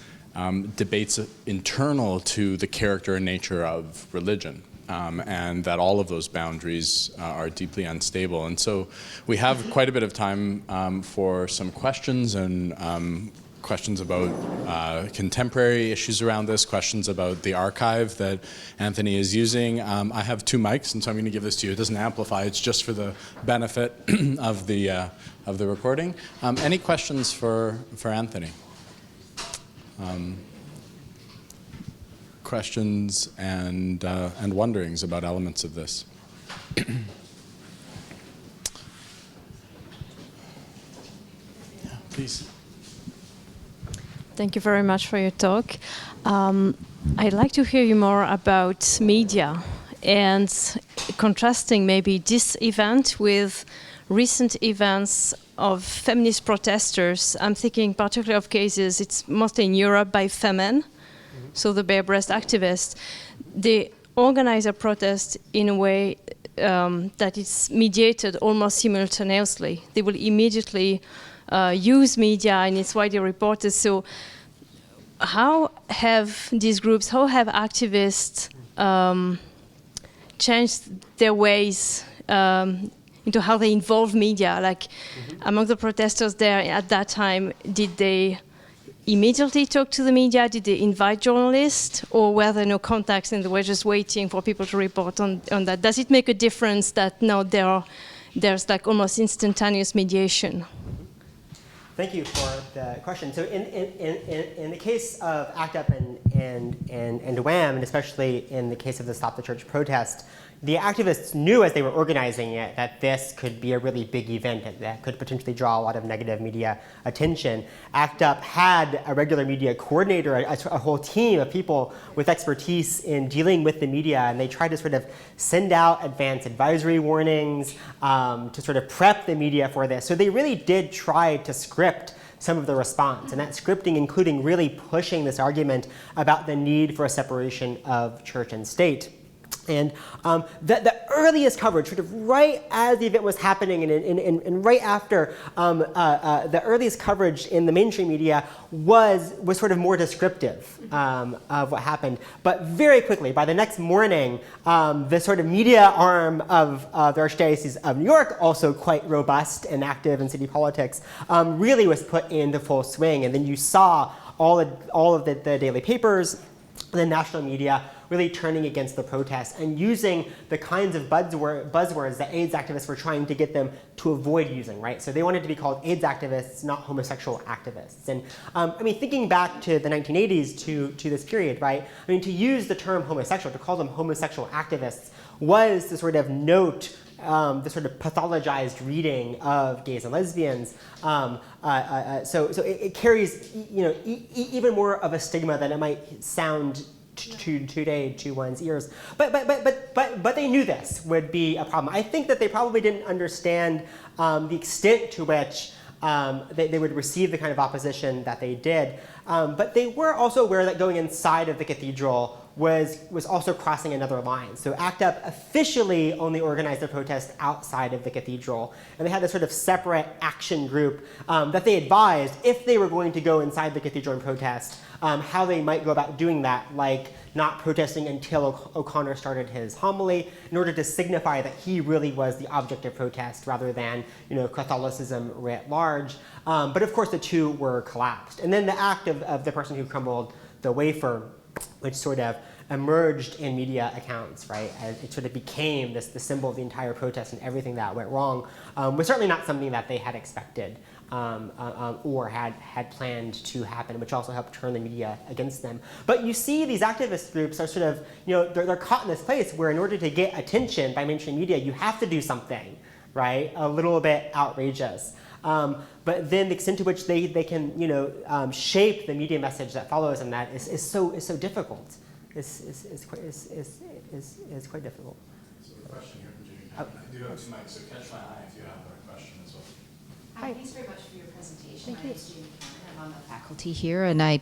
debates internal to the character and nature of religion. And that all of those boundaries are deeply unstable. And so we have quite a bit of time for some questions and questions about contemporary issues around this, questions about the archive that Anthony is using. I have two mics, and so I'm going to give this to you. It doesn't amplify, it's just for the benefit of the recording. Any questions for Anthony? Questions and wonderings about elements of this. Yeah, please. Thank you very much for your talk. I'd like to hear you more about media and contrasting maybe this event with recent events of feminist protesters. I'm thinking particularly of cases, it's mostly in Europe by Femen. So the bare breast activists, they organize a protest in a way that is mediated almost simultaneously. They will immediately use media and it's widely reported. So how have these groups, how have activists changed their ways into how they involve media? Like among the protesters there at that time, did they immediately talk to the media? Did they invite journalists, or were there no contacts and they were just waiting for people to report on that? Does it make a difference that now there's like almost instantaneous mediation? Thank you for the question. So in the case of ACT UP and WHAM, and especially in the case of the Stop the Church protest, the activists knew as they were organizing it that this could be a really big event that could potentially draw a lot of negative media attention. ACT UP had a regular media coordinator, a whole team of people with expertise in dealing with the media, and they tried to sort of send out advance advisory warnings to sort of prep the media for this. So they really did try to script some of the response, and that scripting including really pushing this argument about the need for a separation of church and state. And the earliest coverage, sort of right as the event was happening and right after, the earliest coverage in the mainstream media was sort of more descriptive of what happened. But very quickly, by the next morning, the sort of media arm of the Archdiocese of New York, also quite robust and active in city politics, really was put into full swing. And then you saw all of the daily papers, the national media, really turning against the protests and using the kinds of buzzwords that AIDS activists were trying to get them to avoid using, right? So they wanted to be called AIDS activists, not homosexual activists. And I mean, thinking back to the 1980s to this period, right? I mean, to use the term homosexual, to call them homosexual activists, was to sort of note the sort of pathologized reading of gays and lesbians. So it carries, you know, even more of a stigma than it might sound today to one's ears. But they knew this would be a problem. I think that they probably didn't understand the extent to which they would receive the kind of opposition that they did. But they were also aware that going inside of the cathedral was also crossing another line. So ACT UP officially only organized the protest outside of the cathedral. And they had this sort of separate action group that they advised if they were going to go inside the cathedral and protest, how they might go about doing that, like not protesting until O'Connor started his homily in order to signify that he really was the object of protest rather than Catholicism writ large. But of course the two were collapsed. And then the act of the person who crumbled the wafer, which sort of emerged in media accounts, right? As it sort of became the symbol of the entire protest and everything that went wrong, was certainly not something that they had expected or had planned to happen, which also helped turn the media against them. But you see these activist groups are sort of, they're caught in this place where in order to get attention by mainstream media, you have to do something, right? A little bit outrageous. But then the extent to which they can shape the media message that follows and that is so difficult. Is quite difficult. So a question here from Jimmy Patton. I do have two mics, so catch my eye if you have a question as well. Hi, thanks very much for your presentation. My name is Jimmy Patton. I'm on the faculty here, and I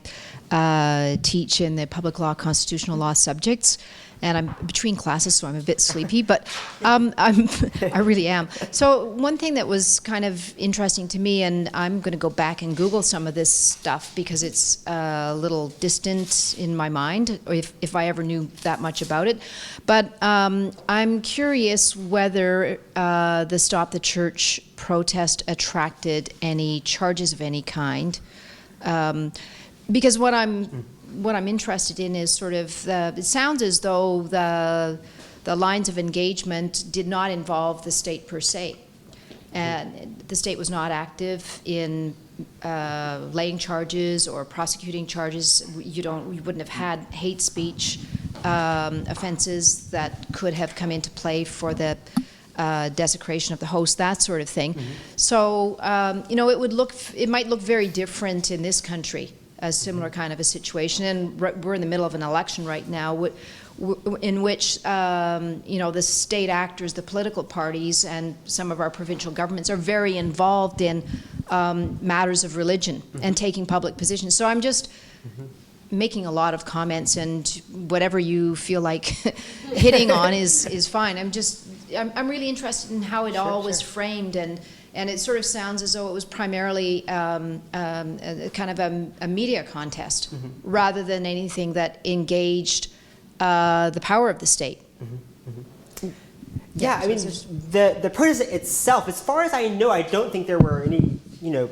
teach in the public law, constitutional law subjects. And I'm between classes, so I'm a bit sleepy, but I really am. So one thing that was kind of interesting to me, and I'm going to go back and Google some of this stuff because it's a little distant in my mind, or if I ever knew that much about it. But I'm curious whether the Stop the Church protest attracted any charges of any kind. Because what I'm interested in is sort of it sounds as though the lines of engagement did not involve the state per se, and the state was not active in laying charges or prosecuting charges. You wouldn't have had hate speech offenses that could have come into play for the desecration of the host, that sort of thing. So it might look very different in this country, a similar kind of a situation, and we're in the middle of an election right now in which the state actors, the political parties, and some of our provincial governments are very involved in matters of religion and taking public positions. So I'm just making a lot of comments, and whatever you feel like hitting on is fine. I'm really interested in how it all was framed, and it sort of sounds as though it was primarily kind of a media contest rather than anything that engaged the power of the state. Yeah, I mean, the protest itself, as far as I know, I don't think there were any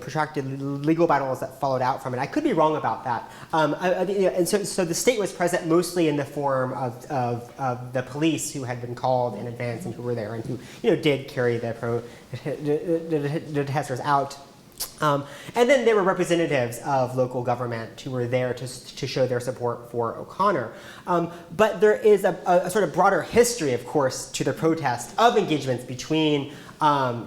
protracted legal battles that followed out from it. I could be wrong about that. And so the state was present mostly in the form of the police who had been called in advance and who were there and who did carry the protesters out. And then there were representatives of local government who were there to show their support for O'Connor. But there is a sort of broader history, of course, to the protest of engagements between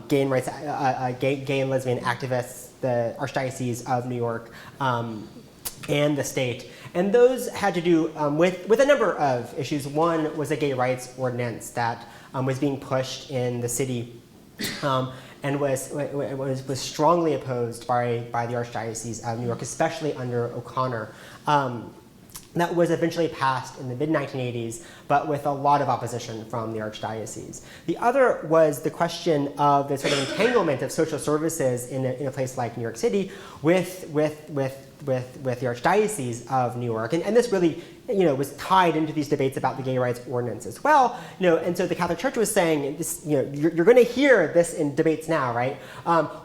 gay and lesbian activists, the Archdiocese of New York, and the state. And those had to do with a number of issues. One was a gay rights ordinance that was being pushed in the city and was strongly opposed by the Archdiocese of New York, especially under O'Connor. That was eventually passed in the mid-1980s, but with a lot of opposition from the Archdiocese. The other was the question of the sort of entanglement of social services in a place like New York City with the Archdiocese of New York. And this really was tied into these debates about the gay rights ordinance as well. And so the Catholic Church was saying, this, you're going to hear this in debates now, right?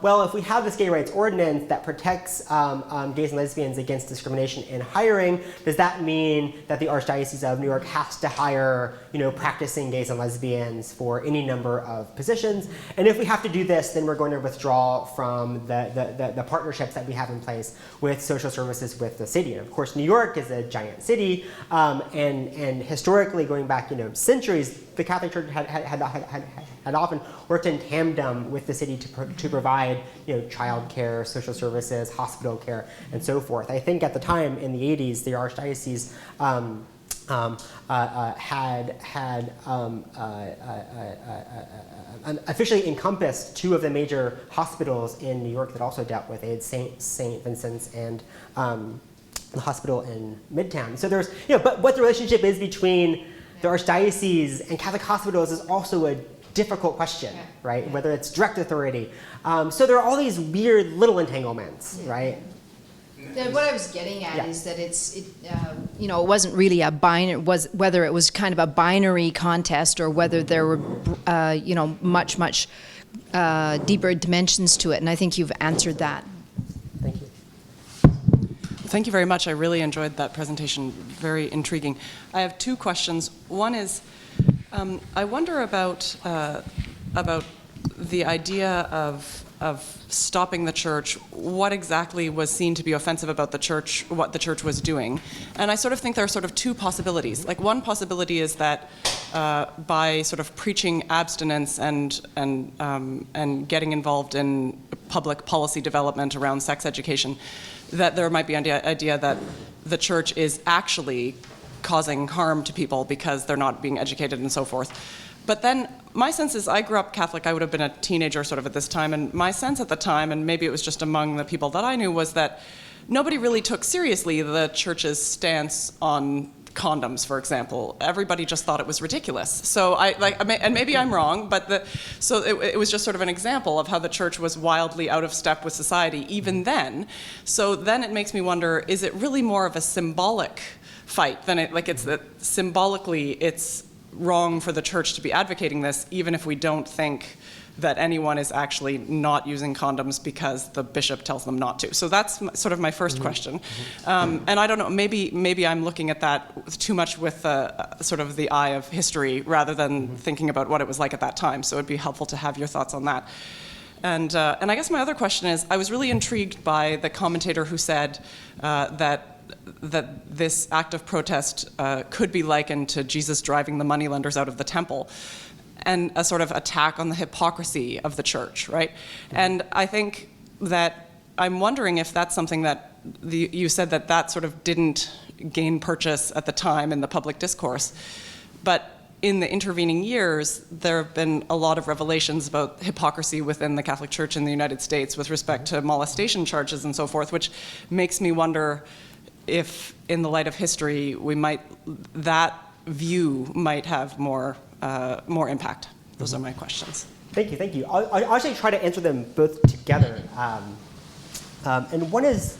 Well, if we have this gay rights ordinance that protects gays and lesbians against discrimination in hiring, does that mean that the Archdiocese of New York has to hire, practicing gays and lesbians for any number of positions? And if we have to do this, then we're going to withdraw from the partnerships that we have in place with social services with the city. And of course, New York is a giant city. And historically, going back centuries, the Catholic Church had often worked in tandem with the city to provide child care, social services, hospital care, and so forth. I think at the time in the 80s, the Archdiocese had officially encompassed two of the major hospitals in New York that also dealt with AIDS, St. Vincent's and the hospital in Midtown. So there's, but what the relationship is between the archdiocese and Catholic hospitals is also a difficult question, right? Whether it's direct authority. So there are all these weird little entanglements, right? What I was getting at is that it wasn't really a binary, whether it was kind of a binary contest or whether there were, much deeper dimensions to it. And I think you've answered that. Thank you. Thank you very much. I really enjoyed that presentation. Very intriguing. I have two questions. One is, I wonder about the idea of stopping the church. What exactly was seen to be offensive about the church, what the church was doing? And I sort of think there are sort of two possibilities. Like, one possibility is that by sort of preaching abstinence and getting involved in public policy development around sex education, that there might be an idea that the church is actually causing harm to people because they're not being educated and so forth. But then my sense is, I grew up Catholic, I would have been a teenager sort of at this time, and my sense at the time, and maybe it was just among the people that I knew, was that nobody really took seriously the church's stance on condoms, for example. Everybody just thought it was ridiculous. So and maybe I'm wrong, but so it was just sort of an example of how the church was wildly out of step with society even then. So then it makes me wonder, is it really more of a symbolic fight than symbolically it's wrong for the church to be advocating this, even if we don't think that anyone is actually not using condoms because the bishop tells them not to. So that's sort of my first question. And I don't know, maybe I'm looking at that too much with sort of the eye of history rather than thinking about what it was like at that time. So it'd be helpful to have your thoughts on that. And I guess my other question is, I was really intrigued by the commentator who said that this act of protest could be likened to Jesus driving the moneylenders out of the temple, and a sort of attack on the hypocrisy of the church, right? And I think that I'm wondering if that's something that you said that sort of didn't gain purchase at the time in the public discourse, but in the intervening years, there have been a lot of revelations about hypocrisy within the Catholic Church in the United States with respect to molestation charges and so forth, which makes me wonder if, in the light of history, that view might have more impact. Those are my questions. Thank you. I'll actually try to answer them both together. And one is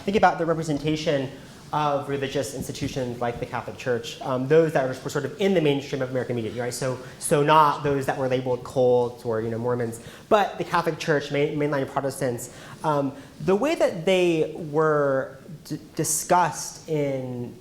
think about the representation of religious institutions like the Catholic Church, those that were sort of in the mainstream of American media, right? So not those that were labeled cults or Mormons, but the Catholic Church, mainline Protestants. The way that they were discussed in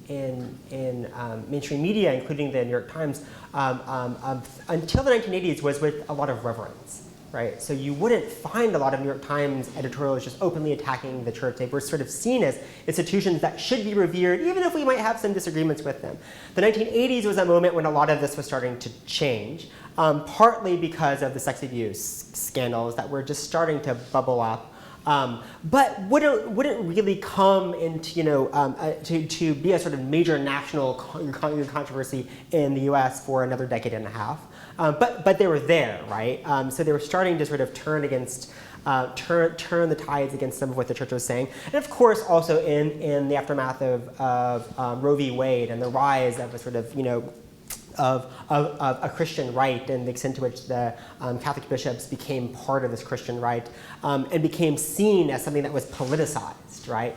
mainstream media, including the New York Times, until the 1980s was with a lot of reverence. Right? So you wouldn't find a lot of New York Times editorials just openly attacking the church. They were sort of seen as institutions that should be revered, even if we might have some disagreements with them. The 1980s was a moment when a lot of this was starting to change, partly because of the sex abuse scandals that were just starting to bubble up. But wouldn't really come into to be a sort of major national controversy in the U.S. for another decade and a half. But they were there, right? So they were starting to sort of turn the tides against some of what the church was saying, and of course also in the aftermath of Roe v. Wade and the rise of a sort of of a Christian right and the extent to which the Catholic bishops became part of this Christian right and became seen as something that was politicized, right?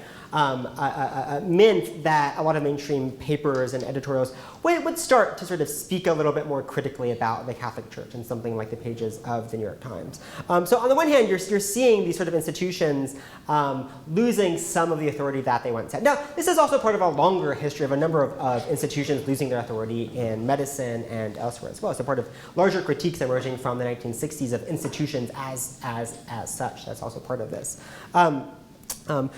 Meant that a lot of mainstream papers and editorials would start to sort of speak a little bit more critically about the Catholic Church in something like the pages of the New York Times. So on the one hand, you're seeing these sort of institutions losing some of the authority that they once had. Now, this is also part of a longer history of a number of institutions losing their authority in medicine and elsewhere as well. So part of larger critiques emerging from the 1960s of institutions as such. That's also part of this. In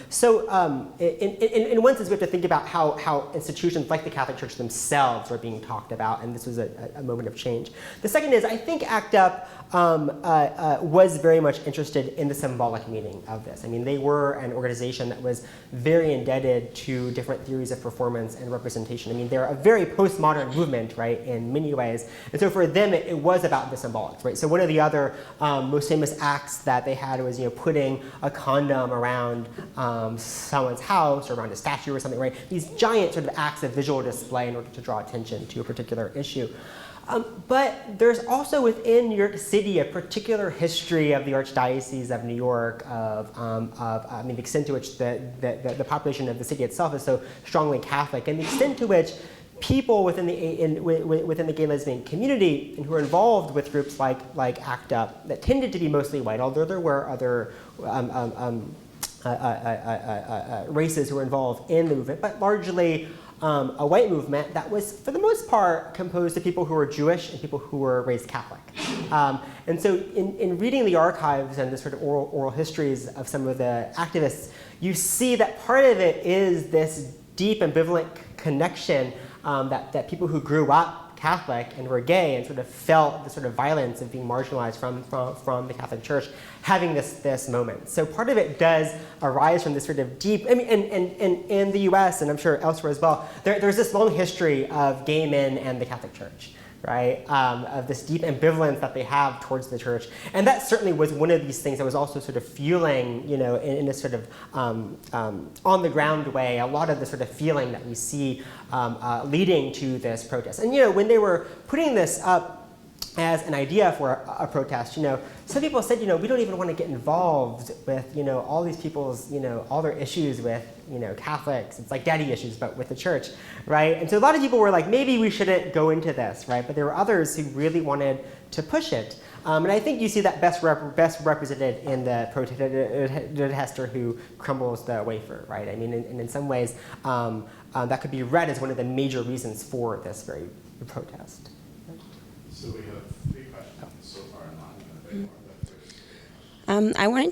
one sense, we have to think about how institutions like the Catholic Church themselves are being talked about, and this was a moment of change. The second is, I think ACT UP was very much interested in the symbolic meaning of this. I mean, they were an organization that was very indebted to different theories of performance and representation. I mean, they're a very postmodern movement, right, in many ways. And so for them, it was about the symbolics, right? So one of the other most famous acts that they had was, putting a condom around someone's house or around a statue or something, right? These giant sort of acts of visual display in order to draw attention to a particular issue. But there's also within New York City a particular history of the Archdiocese of New York, the extent to which the population of the city itself is so strongly Catholic, and the extent to which people within the gay lesbian community and who are involved with groups like ACT UP that tended to be mostly white, although there were other races who were involved in the movement, but largely a white movement that was, for the most part, composed of people who were Jewish and people who were raised Catholic. And so in reading the archives and the sort of oral histories of some of the activists, you see that part of it is this deep ambivalent connection that people who grew up Catholic and were gay and sort of felt the sort of violence of being marginalized from the Catholic Church having this moment. So part of it does arise from this sort of deep, and in the US and I'm sure elsewhere as well, there's this long history of gay men and the Catholic Church, right? Of this deep ambivalence that they have towards the church. And that certainly was one of these things that was also sort of fueling, in a sort of on the ground way, a lot of the sort of feeling that we see leading to this protest. And when they were putting this up as an idea for a protest, some people said, we don't even want to get involved with, all these people's, all their issues with, Catholics. It's like daddy issues, but with the church, right? And so a lot of people were like, maybe we shouldn't go into this, right? But there were others who really wanted to push it. And I think you see that best represented in the protester who crumbles the wafer, right? I mean, in some ways, that could be read as one of the major reasons for this very protest. So we have 3 questions so far in line.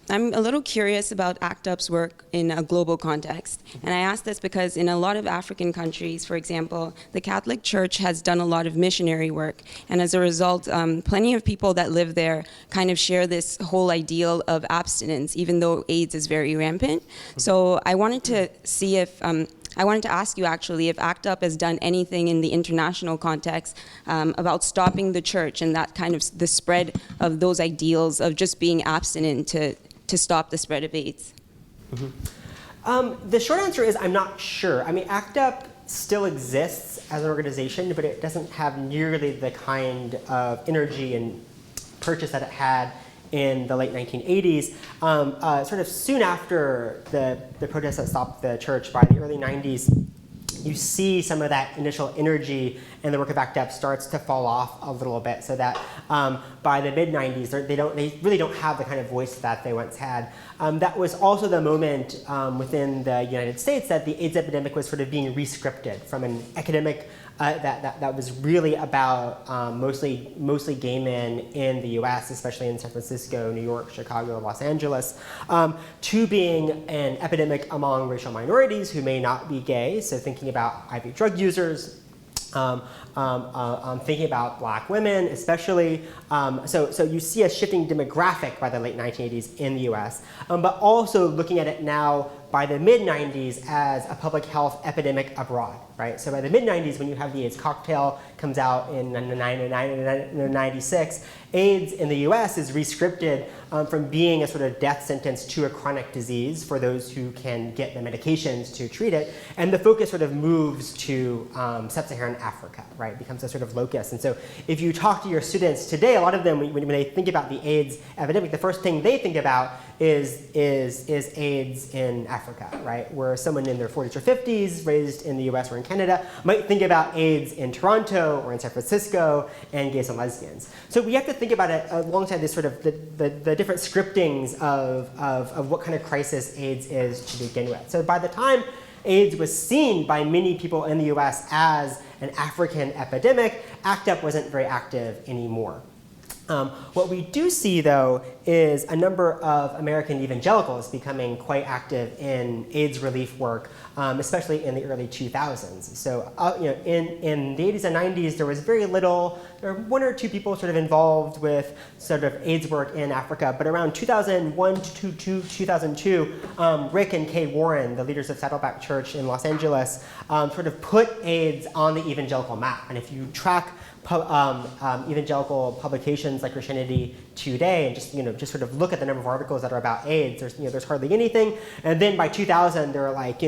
I'm a little curious about ACT UP's work in a global context. And I ask this because in a lot of African countries, for example, the Catholic Church has done a lot of missionary work. And as a result, plenty of people that live there kind of share this whole ideal of abstinence, even though AIDS is very rampant. So I wanted to see if I wanted to ask you actually if ACT UP has done anything in the international context about stopping the church and that kind of the spread of those ideals of just being abstinent to stop the spread of AIDS. Mm-hmm. The short answer is I'm not sure. I mean, ACT UP still exists as an organization, but it doesn't have nearly the kind of energy and purchase that it had in the late 1980s. Sort of soon after the protests that stopped the church, by the early 90s, you see some of that initial energy and the work of ACT UP starts to fall off a little bit, so that by the mid-90s, they really don't have the kind of voice that they once had. That was also the moment within the United States that the AIDS epidemic was sort of being re-scripted from an academic that was really about mostly gay men in the US, especially in San Francisco, New York, Chicago, Los Angeles, to being an epidemic among racial minorities who may not be gay, so thinking about IV drug users, thinking about black women especially. So you see a shifting demographic by the late 1980s in the US, but also looking at it now by the mid-90s as a public health epidemic abroad, right? So by the mid-90s, when you have the AIDS cocktail comes out in 96, AIDS in the US is re-scripted from being a sort of death sentence to a chronic disease for those who can get the medications to treat it. And the focus sort of moves to sub-Saharan Africa, right? It becomes a sort of locus. And so if you talk to your students today, a lot of them, when they think about the AIDS epidemic, the first thing they think about is AIDS in Africa, right? Where someone in their 40s or 50s, raised in the US or in Canada, might think about AIDS in Toronto or in San Francisco and gays and lesbians. So we have to think about it alongside this sort of the different scriptings of what kind of crisis AIDS is to begin with. So by the time AIDS was seen by many people in the US as an African epidemic, ACT UP wasn't very active anymore. What we do see, though, is a number of American evangelicals becoming quite active in AIDS relief work, especially in the early 2000s. So in the 80s and 90s, there was very little. There were 1 or 2 people sort of involved with sort of AIDS work in Africa. But around 2001 to 2002, Rick and Kay Warren, the leaders of Saddleback Church in Los Angeles, sort of put AIDS on the evangelical map. And if you track evangelical publications like Christianity today and just sort of look at the number of articles that are about AIDS, there's hardly anything. And then by 2000, there are like,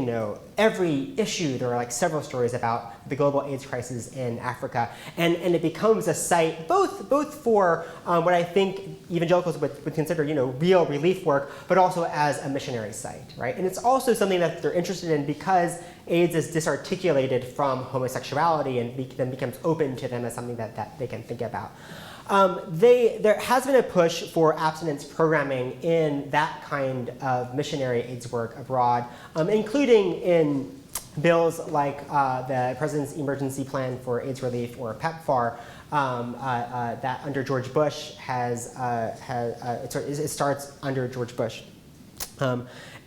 every issue, there are like several stories about the global AIDS crisis in Africa. And it becomes a site both for what I think evangelicals would consider, real relief work, but also as a missionary site, right? And it's also something that they're interested in because AIDS is disarticulated from homosexuality and then becomes open to them as something that they can think about. There has been a push for abstinence programming in that kind of missionary AIDS work abroad, including in bills like the President's Emergency Plan for AIDS Relief, or PEPFAR, that under George Bush it starts under George Bush.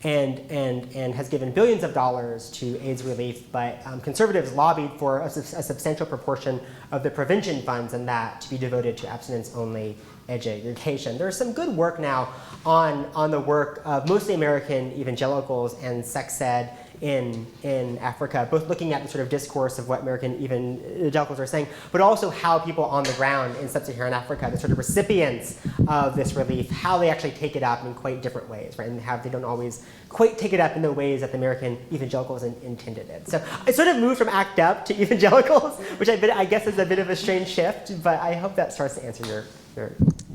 And has given billions of dollars to AIDS relief, but conservatives lobbied for a substantial proportion of the prevention funds and that to be devoted to abstinence-only education. There's some good work now on the work of mostly American evangelicals and sex ed in Africa, both looking at the sort of discourse of what American evangelicals are saying, but also how people on the ground in sub-Saharan Africa, the sort of recipients of this relief, how they actually take it up in quite different ways, right? And how they don't always quite take it up in the ways that the American evangelicals intended it. So I sort of moved from ACT UP to evangelicals, which I guess is a bit of a strange shift, but I hope that starts to answer your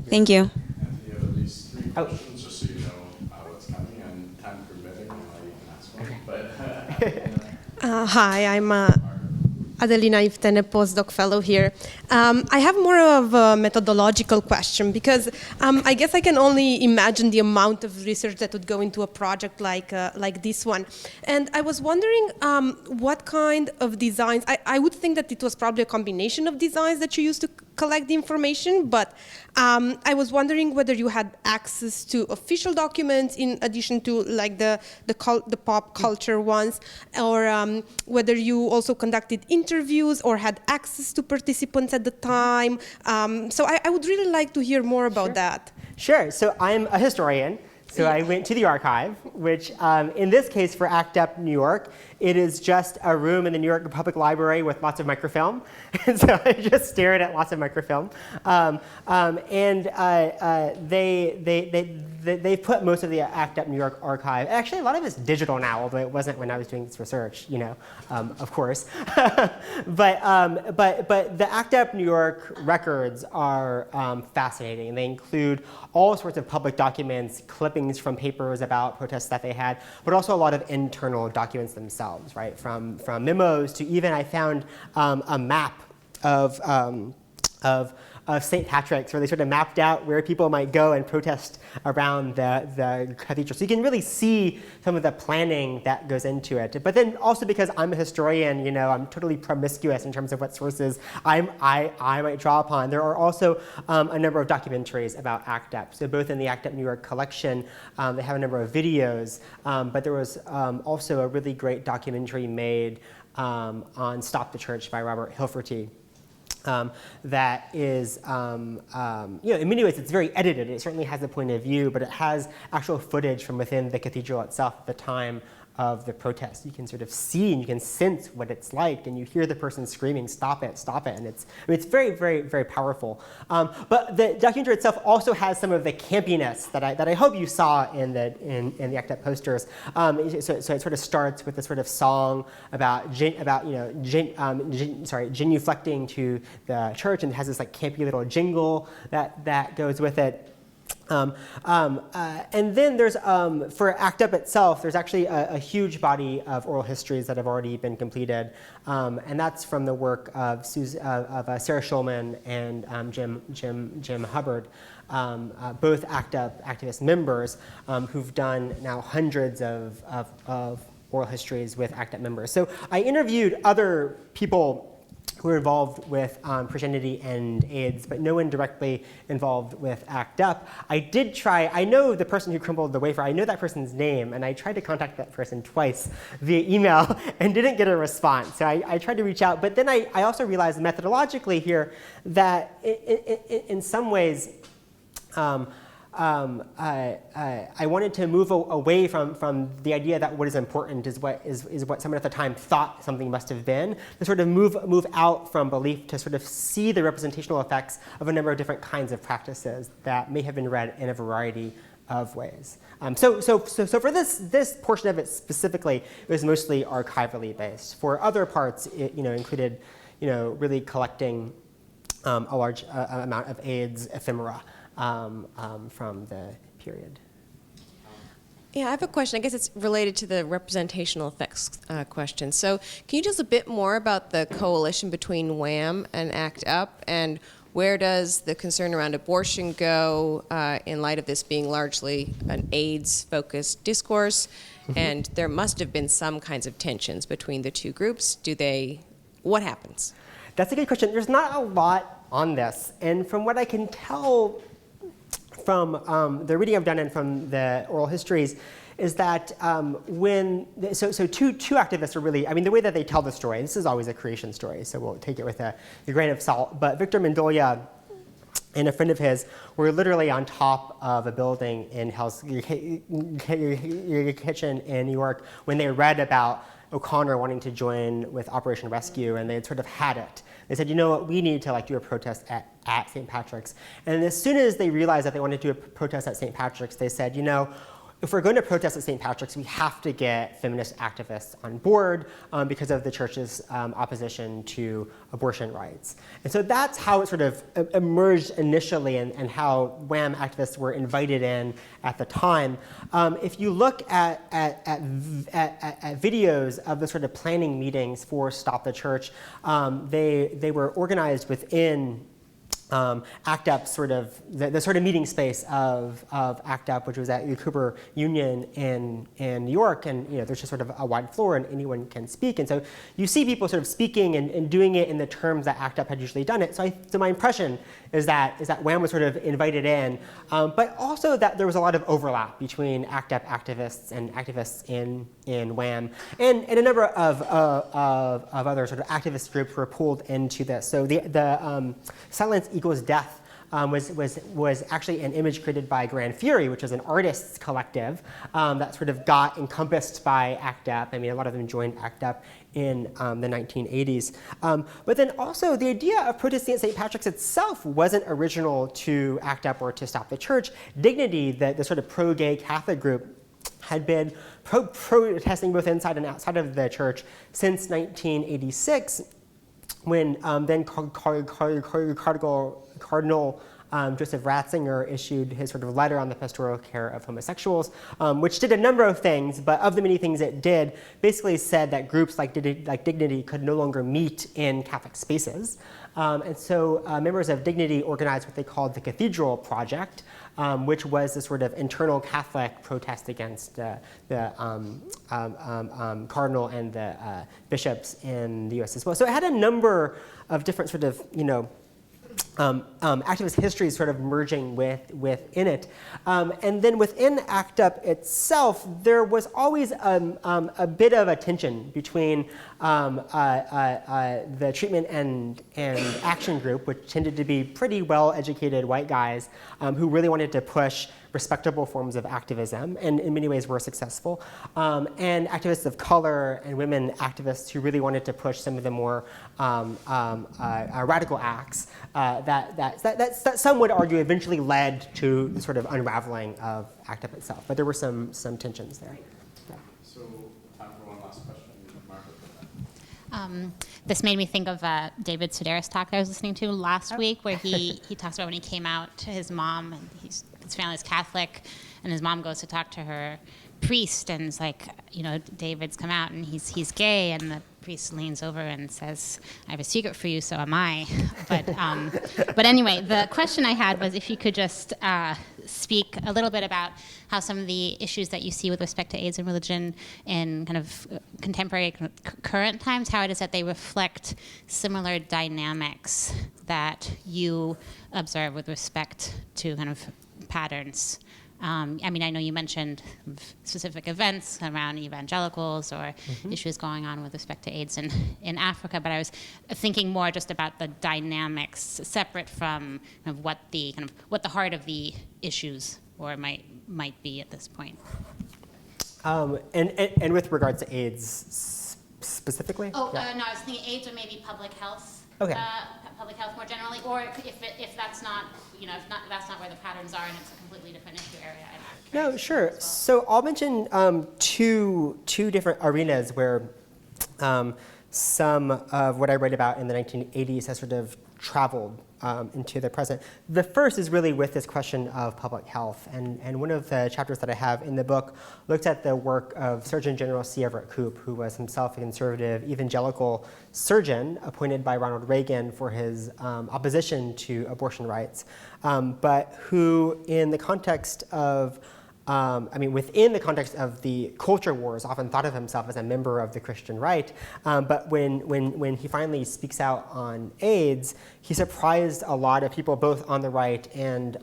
Thank you. And you have at least 3 questions, just so you know what's coming, and time permitting, you can ask one. But Hi, I'm Adelina Iftene, postdoc fellow here. I have more of a methodological question because I guess I can only imagine the amount of research that would go into a project like this one. And I was wondering what kind of designs, I would think that it was probably a combination of designs that you used to collect the information, but I was wondering whether you had access to official documents in addition to like the pop culture ones, or whether you also conducted interviews or had access to participants at the time. So I would really like to hear more about that. Sure. So I'm a historian. So I went to the archive, which in this case for ACT UP New York, it is just a room in the New York Public Library with lots of microfilm. And so I just stared at lots of microfilm. They put most of the ACT UP New York archive. Actually, a lot of it's digital now, although it wasn't when I was doing this research, of course. But the ACT UP New York records are fascinating. They include all sorts of public documents, clippings from papers about protests that they had, but also a lot of internal documents themselves, right? From memos to even I found a map of St. Patrick's, where they sort of mapped out where people might go and protest around the cathedral. So you can really see some of the planning that goes into it. But then also because I'm a historian, I'm totally promiscuous in terms of what sources I might draw upon. There are also a number of documentaries about ACT UP. So both in the ACT UP New York collection, they have a number of videos, but there was also a really great documentary made on Stop the Church by Robert Hilferty. That is, in many ways it's very edited. It certainly has a point of view, but it has actual footage from within the cathedral itself at the time of the protest. You can sort of see and you can sense what it's like, and you hear the person screaming, "Stop it, stop it!" And it's very, very, very powerful. But the documentary itself also has some of the campiness that I hope you saw in the ACT UP posters. So it sort of starts with a sort of song about genuflecting to the church, and it has this like campy little jingle that goes with it. And then there's, for ACT UP itself, there's actually a huge body of oral histories that have already been completed. And that's from the work of Sarah Schulman and Jim Hubbard, both ACT UP activist members who've done now hundreds of oral histories with ACT UP members. So I interviewed other people who were involved with Christianity and AIDS, but no one directly involved with ACT UP. I know the person who crumbled the wafer, I know that person's name, and I tried to contact that person twice via email and didn't get a response. So I tried to reach out, but then I also realized methodologically here that in some ways, I wanted to move away from the idea that what is important is what someone at the time thought something must have been, to sort of move out from belief to sort of see the representational effects of a number of different kinds of practices that may have been read in a variety of ways. So for this portion of it specifically, it was mostly archivally based. For other parts, it included really collecting a large amount of AIDS ephemera from the period. Yeah, I have a question. I guess it's related to the representational effects question. So can you tell us a bit more about the coalition between WHAM and ACT UP, and where does the concern around abortion go in light of this being largely an AIDS-focused discourse? And there must have been some kinds of tensions between the two groups. What happens? That's a good question. There's not a lot on this. And from what I can tell from the reading I've done and from the oral histories, is that two activists are really, the way that they tell the story, this is always a creation story, so we'll take it with a grain of salt, but Victor Mendolia and a friend of his were literally on top of a building in Hell's Kitchen in New York when they read about O'Connor wanting to join with Operation Rescue, and they had sort of had it. They said, you know what, we need to do a protest at St. Patrick's. And as soon as they realized that they wanted to do a protest at St. Patrick's, they said, if we're going to protest at St. Patrick's, we have to get feminist activists on board because of the church's opposition to abortion rights. And so that's how it sort of emerged initially, and how WHAM activists were invited in at the time. If you look at videos of the sort of planning meetings for Stop the Church, they were organized within ACT UP, the sort of meeting space of ACT UP, which was at the Cooper Union in New York, and there's just sort of a wide floor and anyone can speak, and so you see people sort of speaking and doing it in the terms that ACT UP had usually done it. So my impression is that WHAM was sort of invited in, but also that there was a lot of overlap between ACT UP activists and activists in WHAM, and a number of other sort of activist groups were pulled into this. So the Silence Equals Death was actually an image created by Grand Fury, which is an artists collective that sort of got encompassed by ACT UP. A lot of them joined ACT UP in the 1980s. But then also the idea of protesting at St. Patrick's itself wasn't original to ACT UP or to Stop the Church. Dignity, the sort of pro-gay Catholic group, had been protesting both inside and outside of the church since 1986, when then Cardinal Joseph Ratzinger issued his sort of letter on the pastoral care of homosexuals, which did a number of things, but of the many things it did, basically said that groups like Dignity could no longer meet in Catholic spaces. And so members of Dignity organized what they called the Cathedral Project, which was the sort of internal Catholic protest against the cardinal and the bishops in the US as well. So it had a number of different sort of, activist histories sort of merging within it. And then within ACT UP itself, there was always a bit of a tension between the treatment and action group, which tended to be pretty well-educated white guys who really wanted to push respectable forms of activism, and in many ways were successful, and activists of color and women activists who really wanted to push some of the more radical acts that some would argue eventually led to the sort of unraveling of ACT UP itself. But there were some tensions there. Yeah. So time for one last question. Margaret. This made me think of David Sedaris talk that I was listening to last week, where he talks about when he came out to his mom, and his family is Catholic, and his mom goes to talk to her priest, and it's like, David's come out and he's gay, and the priest leans over and says, I have a secret for you, so am I. But anyway, the question I had was if you could just speak a little bit about how some of the issues that you see with respect to AIDS and religion in kind of contemporary current times, how it is that they reflect similar dynamics that you observe with respect to kind of patterns. I know you mentioned specific events around evangelicals or issues going on with respect to AIDS in Africa, but I was thinking more just about the dynamics separate from what the heart of the issues or might be at this point. And with regards to AIDS specifically? Oh, Yeah. no, I was thinking AIDS or maybe public health. Okay. Public health more generally, or if that's not, if that's not where the patterns are and it's a completely different issue area. No, sure. So I'll mention two different arenas where some of what I write about in the 1980s has sort of traveled into the present. The first is really with this question of public health, and one of the chapters that I have in the book looks at the work of Surgeon General C. Everett Koop, who was himself a conservative evangelical surgeon appointed by Ronald Reagan for his opposition to abortion rights, but who in the context of within the context of the culture wars, often thought of himself as a member of the Christian right. But when he finally speaks out on AIDS, he surprised a lot of people, both on the right and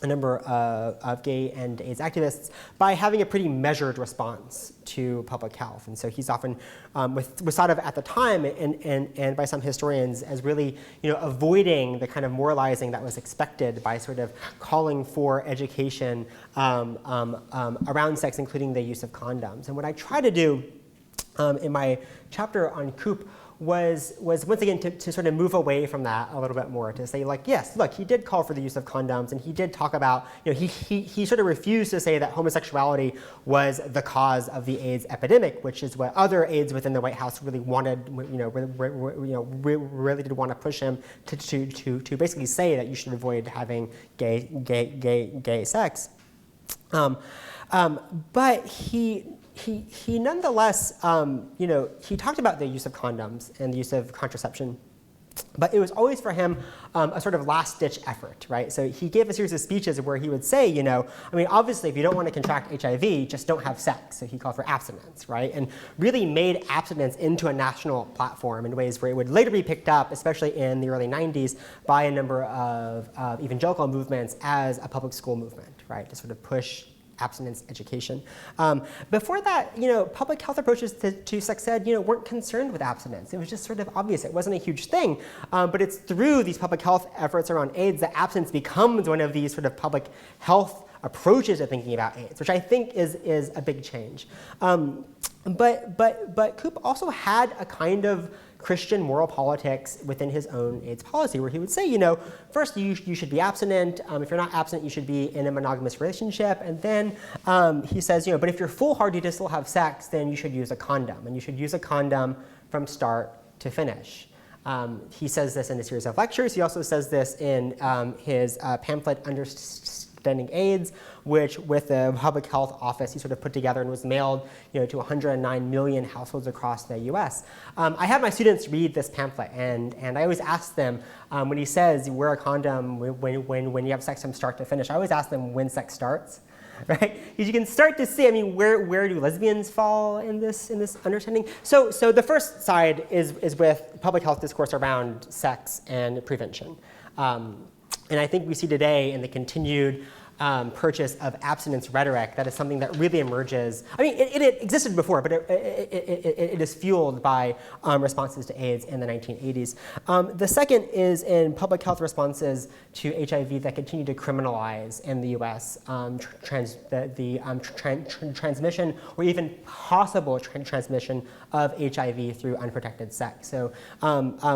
a number of gay and AIDS activists, by having a pretty measured response to public health. And so he's often was thought of at the time and by some historians as really avoiding the kind of moralizing that was expected by sort of calling for education around sex, including the use of condoms. And what I try to do in my chapter on Koop was once again to sort of move away from that a little bit more, to say, like, yes, look, he did call for the use of condoms, and he did talk about, he sort of refused to say that homosexuality was the cause of the AIDS epidemic, which is what other aides within the White House really wanted, really did want to push him to basically say that you should avoid having gay sex. But he nonetheless, he talked about the use of condoms and the use of contraception, but it was always for him a sort of last-ditch effort, right? So he gave a series of speeches where he would say, obviously, if you don't want to contract HIV, just don't have sex. So he called for abstinence, right? And really made abstinence into a national platform in ways where it would later be picked up, especially in the early 90s, by a number of evangelical movements as a public school movement, right? To sort of push abstinence education. Before that, public health approaches to sex ed, weren't concerned with abstinence. It was just sort of obvious. It wasn't a huge thing. But it's through these public health efforts around AIDS that abstinence becomes one of these sort of public health approaches to thinking about AIDS, which I think is a big change. But Koop also had a kind of Christian moral politics within his own AIDS policy, where he would say, first you should be abstinent. If you're not abstinent, you should be in a monogamous relationship. And then he says, but if you're foolhardy to still have sex, then you should use a condom. And you should use a condom from start to finish. He says this in a series of lectures. He also says this in his pamphlet, Understanding AIDS, which with the Public Health Office he sort of put together and was mailed to 109 million households across the US. I have my students read this pamphlet, and I always ask them, when he says wear a condom when you have sex from start to finish, I always ask them when sex starts. Right? Because you can start to see, where do lesbians fall in this understanding? So the first side is with public health discourse around sex and prevention. And I think we see today in the continued purchase of abstinence rhetoric that is something that really emerges. It existed before, but it is fueled by responses to AIDS in the 1980s. The second is in public health responses to HIV that continue to criminalize in the US transmission or even possible transmission of HIV through unprotected sex. So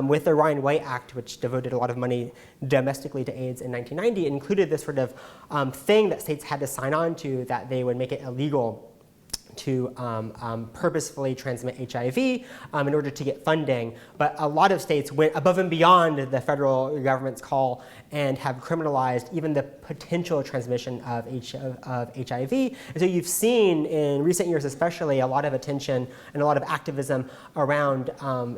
with the Ryan White Act, which devoted a lot of money domestically to AIDS in 1990, it included this sort of thing that states had to sign on to, that they would make it illegal to purposefully transmit HIV in order to get funding. But a lot of states went above and beyond the federal government's call and have criminalized even the potential transmission of HIV. And so you've seen in recent years especially a lot of attention and a lot of activism around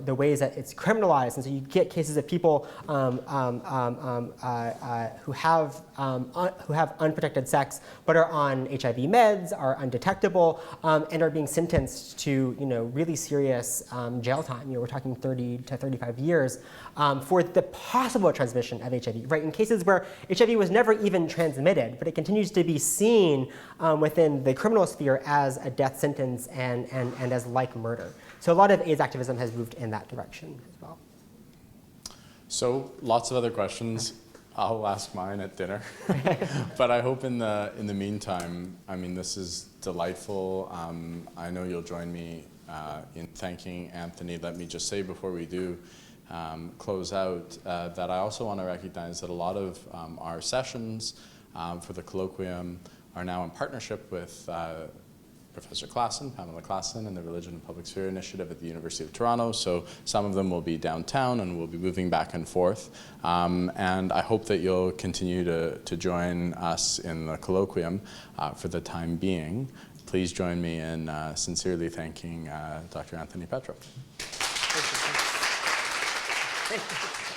the ways that it's criminalized. And so you get cases of people who have unprotected sex but are on HIV meds, are undetectable, and are being sentenced to really serious jail time. We're talking 30 to 35 years for the possible transmission of HIV, right? In cases where HIV was never even transmitted, but it continues to be seen within the criminal sphere as a death sentence and as like murder. So a lot of AIDS activism has moved in that direction as well. So lots of other questions. I'll ask mine at dinner. But I hope in the meantime, I mean, this is delightful. I know you'll join me in thanking Anthony. Let me just say before we do close out that I also want to recognize that a lot of our sessions for the colloquium are now in partnership with Professor Klassen, Pamela Klassen, and the Religion and Public Sphere Initiative at the University of Toronto. So some of them will be downtown and we'll be moving back and forth. And I hope that you'll continue to join us in the colloquium for the time being. Please join me in sincerely thanking Dr. Anthony Petrou. Thank you.